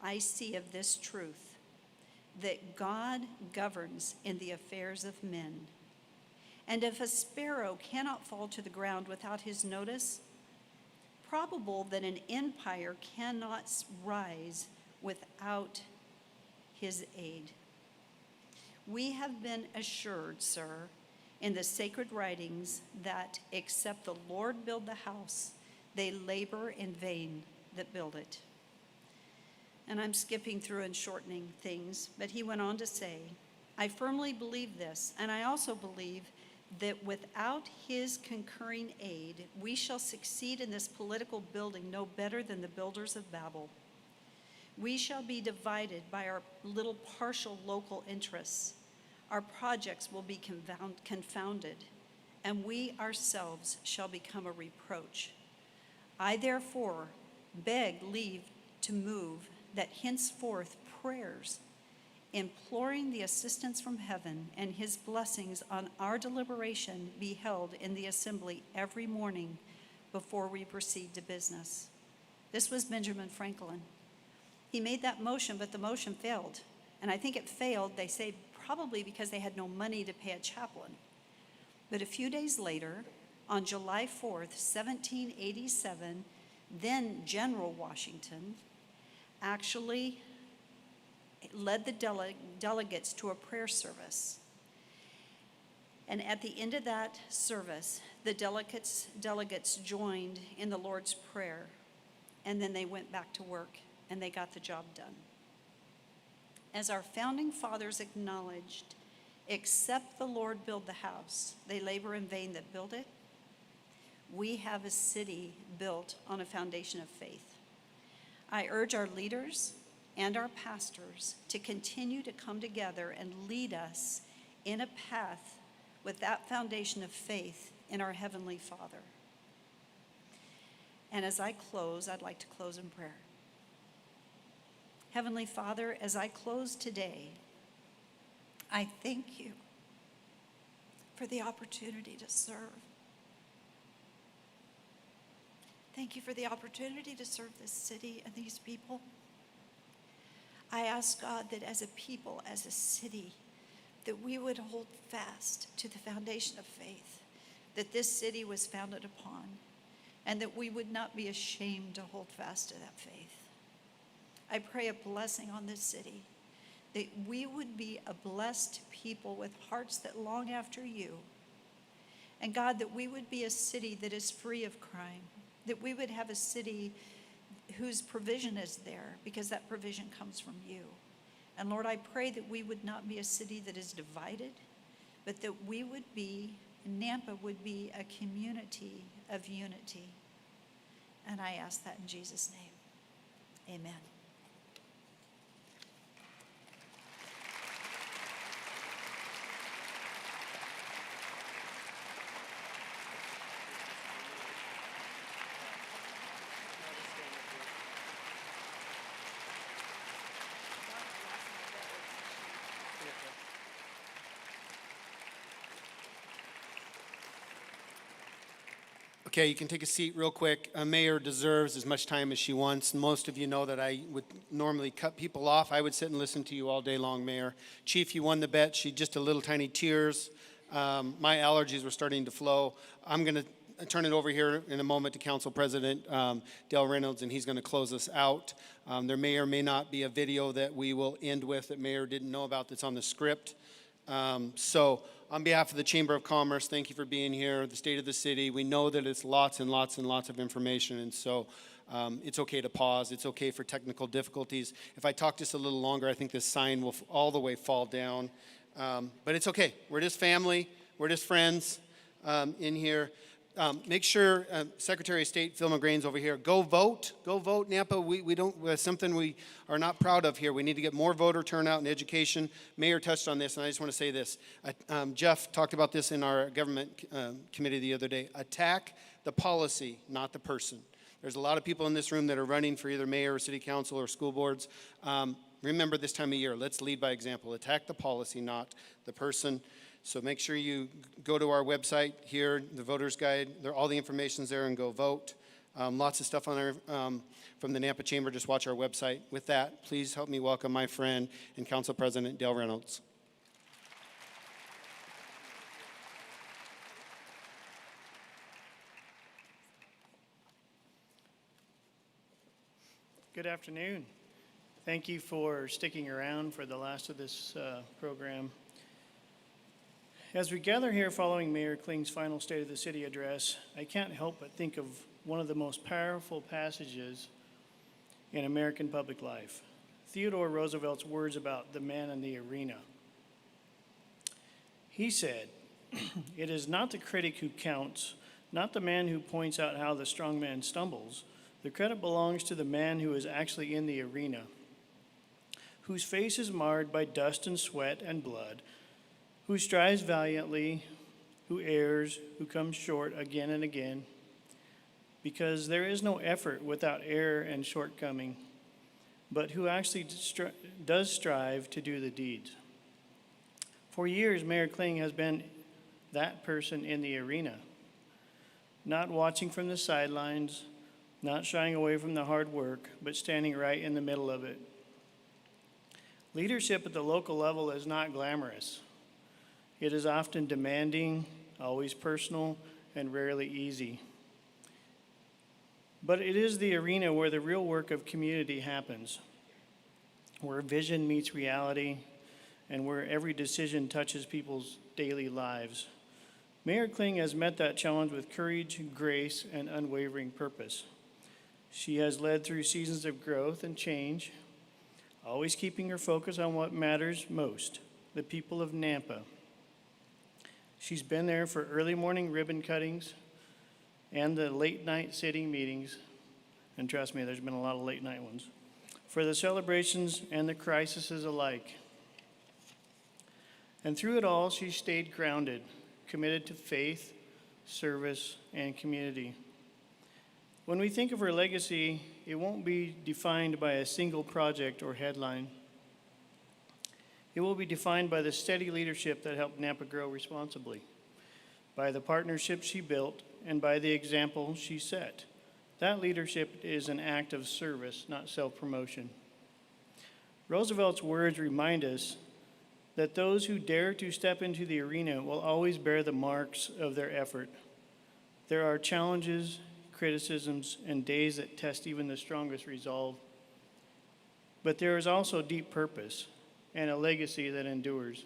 I see of this truth, that God governs in the affairs of men. And if a sparrow cannot fall to the ground without his notice, probable that an empire cannot rise without his aid. We have been assured, sir, in the sacred writings that except the Lord build the house, they labor in vain that build it. And I'm skipping through and shortening things, but he went on to say, I firmly believe this, and I also believe that without his concurring aid, we shall succeed in this political building no better than the builders of Babel. We shall be divided by our little partial local interests. Our projects will be confounded, and we ourselves shall become a reproach. I therefore beg leave to move that henceforth prayers, imploring the assistance from heaven and his blessings on our deliberation, be held in the assembly every morning before we proceed to business. This was Benjamin Franklin. He made that motion, but the motion failed. And I think it failed, they say, probably because they had no money to pay a chaplain. But a few days later, on July 4th, 1787, then General Washington actually led the delegates to a prayer service. And at the end of that service, the delegates joined in the Lord's Prayer, and then they went back to work, and they got the job done. As our founding fathers acknowledged, except the Lord build the house, they labor in vain that build it. We have a city built on a foundation of faith. I urge our leaders and our pastors to continue to come together and lead us in a path with that foundation of faith in our Heavenly Father. And as I close, I'd like to close in prayer. Heavenly Father, as I close today, I thank you for the opportunity to serve. Thank you for the opportunity to serve this city and these people. I ask God that as a people, as a city, that we would hold fast to the foundation of faith that this city was founded upon, and that we would not be ashamed to hold fast to that faith. I pray a blessing on this city, that we would be a blessed people with hearts that long after you. And God, that we would be a city that is free of crime, that we would have a city whose provision is there, because that provision comes from you. And Lord, I pray that we would not be a city that is divided, but that we would be, Nampa would be a community of unity. And I ask that in Jesus' name. Amen. Okay, you can take a seat real quick. A mayor deserves as much time as she wants. Most of you know that I would normally cut people off. I would sit and listen to you all day long, Mayor. Chief, you won the bet. She just a little tiny tears. My allergies were starting to flow. I'm going to turn it over here in a moment to Council President Dale Reynolds, and he's going to close us out. There may or may not be a video that we will end with that Mayor didn't know about that's on the script. So on behalf of the Chamber of Commerce, thank you for being here, the state of the city. We know that it's lots and lots and lots of information, and so it's okay to pause. It's okay for technical difficulties. If I talk just a little longer, I think this sign will all the way fall down. But it's okay. We're just family. We're just friends in here. Make sure, Secretary of State Phil McGrain's over here. Go vote, Nampa. We don't, something we are not proud of here. We need to get more voter turnout in education. Mayor touched on this, and I just want to say this. Jeff talked about this in our government committee the other day. Attack the policy, not the person. There's a lot of people in this room that are running for either mayor or city council or school boards. Remember this time of year, let's lead by example. Attack the policy, not the person. So make sure you go to our website here, the voter's guide. All the information's there, and go vote. Lots of stuff on there from the Nampa Chamber. Just watch our website. With that, please help me welcome my friend and Council President Dale Reynolds. Good afternoon. Thank you for sticking around for the last of this program. As we gather here following Mayor Kling's final State of the City address, I can't help but think of one of the most powerful passages in American public life, Theodore Roosevelt's words about the man in the arena. He said, "It is not the critic who counts, not the man who points out how the strong man stumbles. The credit belongs to the man who is actually in the arena, whose face is marred by dust and sweat and blood, who strives valiantly, who errs, who comes short again and again, because there is no effort without error and shortcoming, but who actually does strive to do the deeds." For years, Mayor Kling has been that person in the arena, not watching from the sidelines, not shying away from the hard work, but standing right in the middle of it. Leadership at the local level is not glamorous. It is often demanding, always personal, and rarely easy. But it is the arena where the real work of community happens, where vision meets reality, and where every decision touches people's daily lives. Mayor Kling has met that challenge with courage, grace, and unwavering purpose. She has led through seasons of growth and change, always keeping her focus on what matters most, the people of Nampa. She's been there for early morning ribbon cuttings and the late night city meetings, and trust me, there's been a lot of late night ones, for the celebrations and the crises alike. And through it all, she stayed grounded, committed to faith, service, and community. When we think of her legacy, it won't be defined by a single project or headline. It will be defined by the steady leadership that helped Nampa grow responsibly, by the partnerships she built, and by the example she set. That leadership is an act of service, not self-promotion. Roosevelt's words remind us that those who dare to step into the arena will always bear the marks of their effort. There are challenges, criticisms, and days that test even the strongest resolve. But there is also deep purpose and a legacy that endures.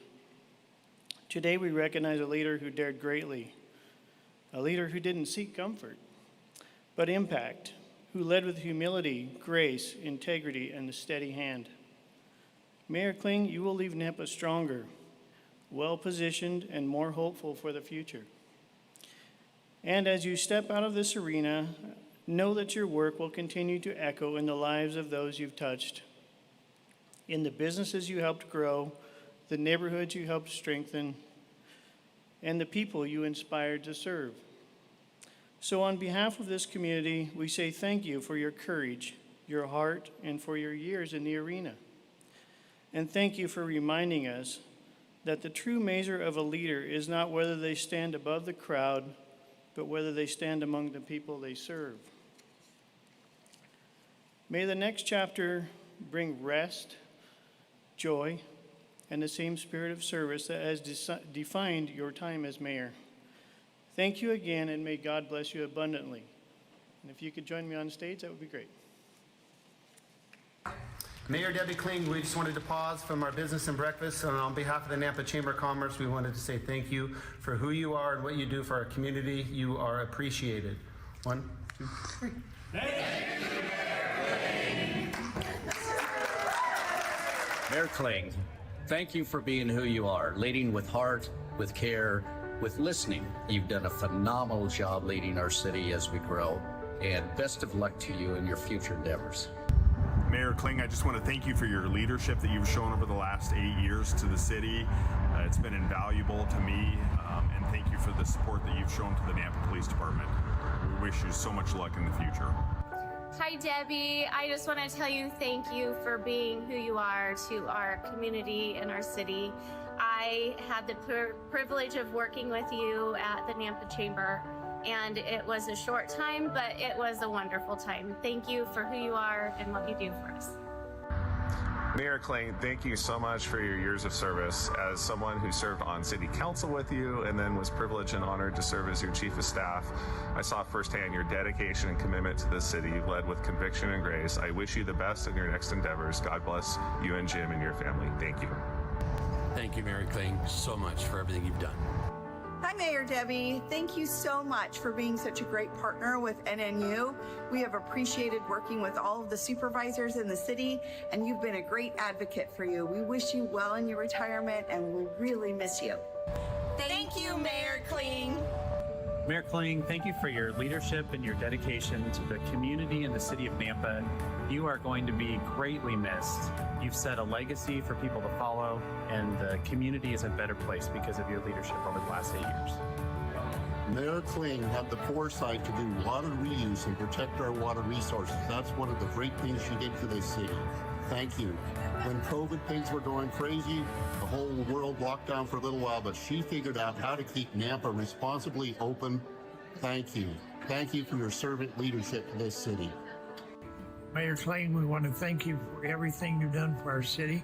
Today we recognize a leader who dared greatly, a leader who didn't seek comfort, but impact, who led with humility, grace, integrity, and a steady hand. Mayor Kling, you will leave Nampa stronger, well-positioned, and more hopeful for the future. And as you step out of this arena, know that your work will continue to echo in the lives of those you've touched, in the businesses you helped grow, the neighborhoods you helped strengthen, and the people you inspired to serve. So on behalf of this community, we say thank you for your courage, your heart, and for your years in the arena. And thank you for reminding us that the true measure of a leader is not whether they stand above the crowd, but whether they stand among the people they serve. May the next chapter bring rest, joy, and the same spirit of service that has defined your time as mayor. Thank you again, and may God bless you abundantly. And if you could join me on stage, that would be great. Mayor Debbie Kling, we just wanted to pause from our business and breakfast, and on behalf of the Nampa Chamber of Commerce, we wanted to say thank you for who you are and what you do for our community. You are appreciated. 1, 2, 3. Mayor Kling, thank you for being who you are, leading with heart, with care, with listening. You've done a phenomenal job leading our city as we grow, and best of luck to you in your future endeavors. Mayor Kling, I just want to thank you for your leadership that you've shown over the last 8 years to the city. It's been invaluable to me, and thank you for the support that you've shown to the Nampa Police Department. We wish you so much luck in the future. Hi, Debbie. I just want to tell you thank you for being who you are to our community and our city. I had the privilege of working with you at the Nampa Chamber, and it was a short time, but it was a wonderful time. Thank you for who you are and what you do for us. Mayor Kling, thank you so much for your years of service. As someone who served on city council with you and then was privileged and honored to serve as your chief of staff, I saw firsthand your dedication and commitment to the city, led with conviction and grace. I wish you the best in your next endeavors. God bless you and Jim and your family. Thank you. Thank you, Mary Kling, so much for everything you've done. Hi, Mayor Debbie. Thank you so much for being such a great partner with NNU. We have appreciated working with all of the supervisors in the city, and you've been a great advocate for you. We wish you well in your retirement, and we'll really miss you. Thank you, Mayor Kling. Mayor Kling, thank you for your leadership and your dedication to the community and the city of Nampa. You are going to be greatly missed. You've set a legacy for people to follow, and the community is a better place because of your leadership over the last 8 years. Mayor Kling had the foresight to do water reuse and protect our water resources. That's one of the great things she did for this city. Thank you. When COVID things were going crazy, the whole world locked down for a little while, but she figured out how to keep Nampa responsibly open. Thank you. Thank you for your servant leadership to this city. Mayor Kling, we want to thank you for everything you've done for our city.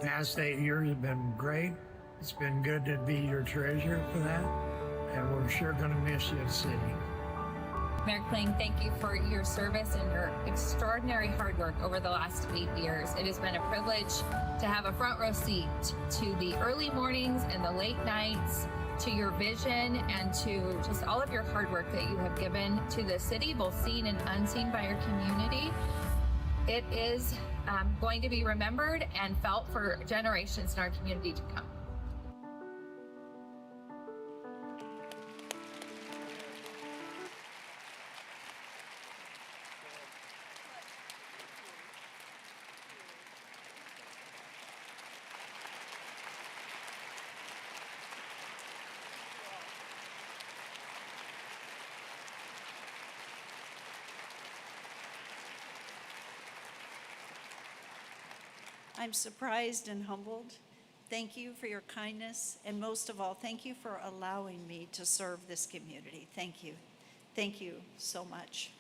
The past 8 years have been great. It's been good to be your treasurer for that, and we're sure going to miss you at City. Mayor Kling, thank you for your service and your extraordinary hard work over the last 8 years. It has been a privilege to have a front row seat to the early mornings and the late nights, to your vision, and to just all of your hard work that you have given to the city, both seen and unseen by our community. It is going to be remembered and felt for generations in our community to come. I'm surprised and humbled. Thank you for your kindness, and most of all, thank you for allowing me to serve this community. Thank you. Thank you so much.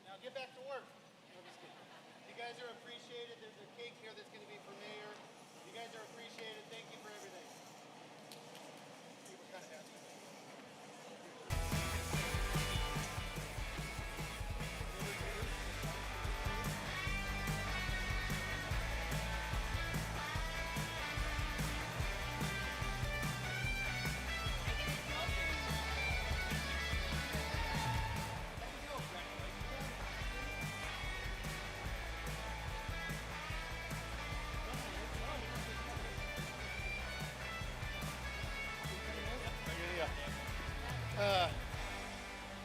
Now get back to work. No, just kidding. You guys are appreciated. There's a cake here that's going to be for Mayor. You guys are appreciated. Thank you for everything. People kind of happy.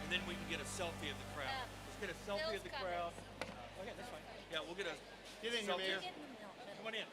And then we can get a selfie of the crowd. Let's get a selfie of the crowd. Okay, that's fine. Yeah, we'll get a Get in here, selfie. Mayor. Come on in.